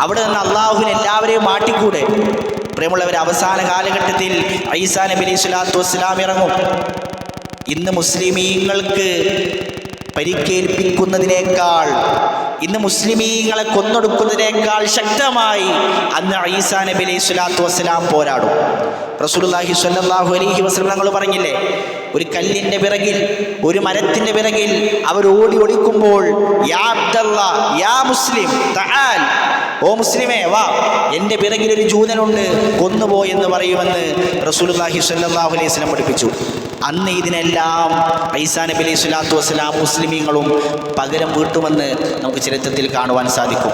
A: അവിടെ നിന്ന് അള്ളാഹുവിന് എല്ലാവരെയും മാറ്റിക്കൂടെ? പ്രിയമുള്ളവർ, അവസാന കാലഘട്ടത്തിൽ ഈസാ നബി അലൈഹി സ്വലാത്തു വസ്സലാം ഇറങ്ങും. ഇന്ന് മുസ്ലിമീങ്ങൾക്ക് പരിക്കേൽപ്പിക്കുന്നതിനേക്കാൾ, ഇന്ന് മുസ്ലിമീങ്ങളെ കൊന്നൊടുക്കുന്നതിനേക്കാൾ ശക്തമായി അന്ന് ഈസാ നബി അലൈഹി സ്വലാത്തു വസ്സലാം പോരാടും. റസൂലുള്ളാഹി സ്വല്ലല്ലാഹു അലൈഹി വസല്ലം തങ്ങൾ പറഞ്ഞില്ലേ, ഒരു കല്ലിൻ്റെ പിറകിൽ, ഒരു മരത്തിൻ്റെ പിറകിൽ അവർ ഓടി ഒളിക്കുമ്പോൾ, യാ അബ്ദല്ലാ യാ മുസ്ലിം തആൽ, ഓ മുസ്ലിമേ വാ, എൻ്റെ പിറകിൽ ഒരു ജൂതനുണ്ട്, കൊന്നുപോയെന്ന് പറയുമെന്ന് റസൂലുള്ളാഹി സ്വല്ലല്ലാഹു അലൈഹി വസല്ലം പഠിപ്പിച്ചു. അന്ന് ഇതിനെല്ലാം ഈസാ നബി അലൈഹി സ്വലാത്തു വസ്സലാം മുസ്ലിമീങ്ങളും പകരം വീട്ടുമെന്ന് നമുക്ക് ചരിത്രത്തിൽ കാണുവാൻ സാധിക്കും.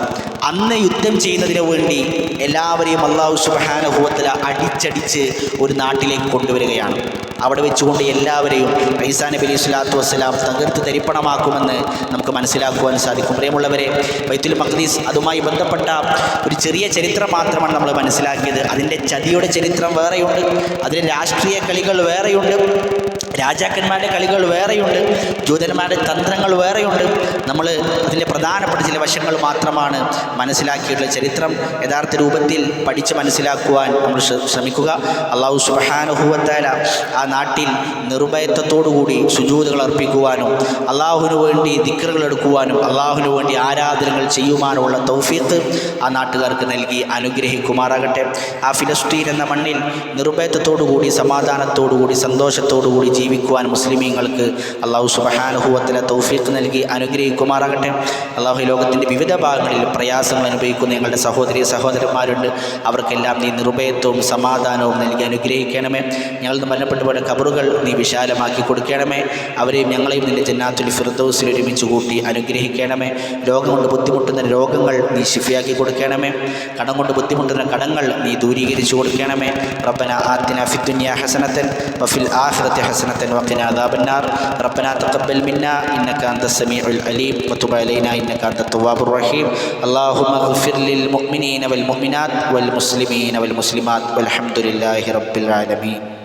A: അന്ന് യുദ്ധം ചെയ്യുന്നതിന് വേണ്ടി എല്ലാവരെയും അല്ലാഹു സുബ്ഹാനഹു വ തആല അടിച്ചടിച്ച് ഒരു നാട്ടിലേക്ക് കൊണ്ടുവരികയാണ്. അവിടെ വെച്ചുകൊണ്ട് എല്ലാവരെയും ഈസാ നബി അലൈഹി സ്വലാത്തു വസ്സലാം തകർത്ത് തരിപ്പണമാക്കുമെന്ന് നമുക്ക് മനസ്സിലാക്കുവാൻ സാധിക്കും. പ്രിയമുള്ളവരെ, ബൈത്തുൽ മഖ്ദിസ് അതുമായി ബന്ധപ്പെട്ട ഒരു ചെറിയ ചരിത്രം മാത്രമാണ് നമ്മൾ മനസ്സിലാക്കിയത്. അതിൻ്റെ ചതിയുടെ ചരിത്രം വേറെയുണ്ട്, അതിൻ്റെ രാഷ്ട്രീയ കളികൾ വേറെയുണ്ട്, രാജാക്കന്മാരുടെ കളികൾ വേറെയുണ്ട്, ജൂതന്മാരുടെ തന്ത്രങ്ങൾ വേറെയുണ്ട്. നമ്മൾ അതിൻ്റെ പ്രധാനപ്പെട്ട ചില വശങ്ങൾ മാത്രമാണ് മനസ്സിലാക്കിയിട്ടുള്ള. ചരിത്രം യഥാർത്ഥ രൂപത്തിൽ പഠിച്ച് മനസ്സിലാക്കുവാൻ നമ്മൾ ശ്രമിക്കുക. അല്ലാഹു സുബ്ഹാനഹു വ തആല ആ നാട്ടിൽ നിർഭയത്വത്തോടുകൂടി സുജൂദുകൾ അർപ്പിക്കുവാനും അള്ളാഹുവിന് വേണ്ടി ദിക്റുകൾ എടുക്കുവാനും അള്ളാഹുവിന് വേണ്ടി ആരാധനകൾ ചെയ്യുവാനുമുള്ള തൗഫീഖ് ആ നാട്ടുകാർക്ക് നൽകി അനുഗ്രഹിക്കുമാറാകട്ടെ. ആ ഫിലിസ്തീൻ എന്ന മണ്ണിൽ നിർഭയത്വത്തോടുകൂടി, സമാധാനത്തോടുകൂടി, സന്തോഷത്തോടുകൂടി ജീവിക്കുവാൻ മുസ്ലിമീങ്ങൾക്ക് അള്ളാഹു സുബ്ഹാനഹു വ തആല തൗഫീഖ് നൽകി അനുഗ്രഹിക്കുമാറാകട്ടെ. അള്ളാഹു ലോകത്തിൻ്റെ വിവിധ ഭാഗങ്ങളിൽ പ്രയാസങ്ങൾ അനുഭവിക്കുന്ന ഞങ്ങളുടെ സഹോദരി സഹോദരന്മാരുണ്ട്. അവർക്കെല്ലാം നീ നിർഭയത്വവും സമാധാനവും നൽകി അനുഗ്രഹിക്കണമേ. ഞങ്ങൾ മരണപ്പെട്ടുപോയ ഖബറുകൾ നീ വിശാലമാക്കി കൊടുക്കണമേ. അവരെയും ഞങ്ങളെയും നിന്റെ ജന്നാത്തുൽ ഫിർദൗസിൽ ഒരുമിച്ച് കൂട്ടി അനുഗ്രഹിക്കണമേ. രോഗം കൊണ്ട് ബുദ്ധിമുട്ടുന്ന രോഗങ്ങൾ നീ ശിഫയാക്കി കൊടുക്കണമേ. കടം കൊണ്ട് ബുദ്ധിമുട്ടുന്ന കടങ്ങൾ നീ ദൂരീകരിച്ചു കൊടുക്കണമേ. റബ്ബന ആതിന ഫിദ്ദുനിയ ഹസനതൻ വഫിൽ ആഖിറതി ഹസനതൻ വഖിനാ അദാബന്നാർ. റബ്ബന തഖബ്ബൽ മിന്നാ ഇന്നക അൻതസ് സമീഉൽ അലീം വതുബ് അലൈനാ ഇന്നക അൻതത് തവ്വാബുർ റഹീം. അല്ലാഹുമ്മ ഇഗ്ഫിർ ലിൽ മുഅ്മിനീന വൽ മുഅ്മിനാത്ത് വൽ മുസ്ലിമീന വൽ മുസ്ലിമാത്ത് വൽഹംദുലില്ലാഹി റബ്ബിൽ ആലമീൻ.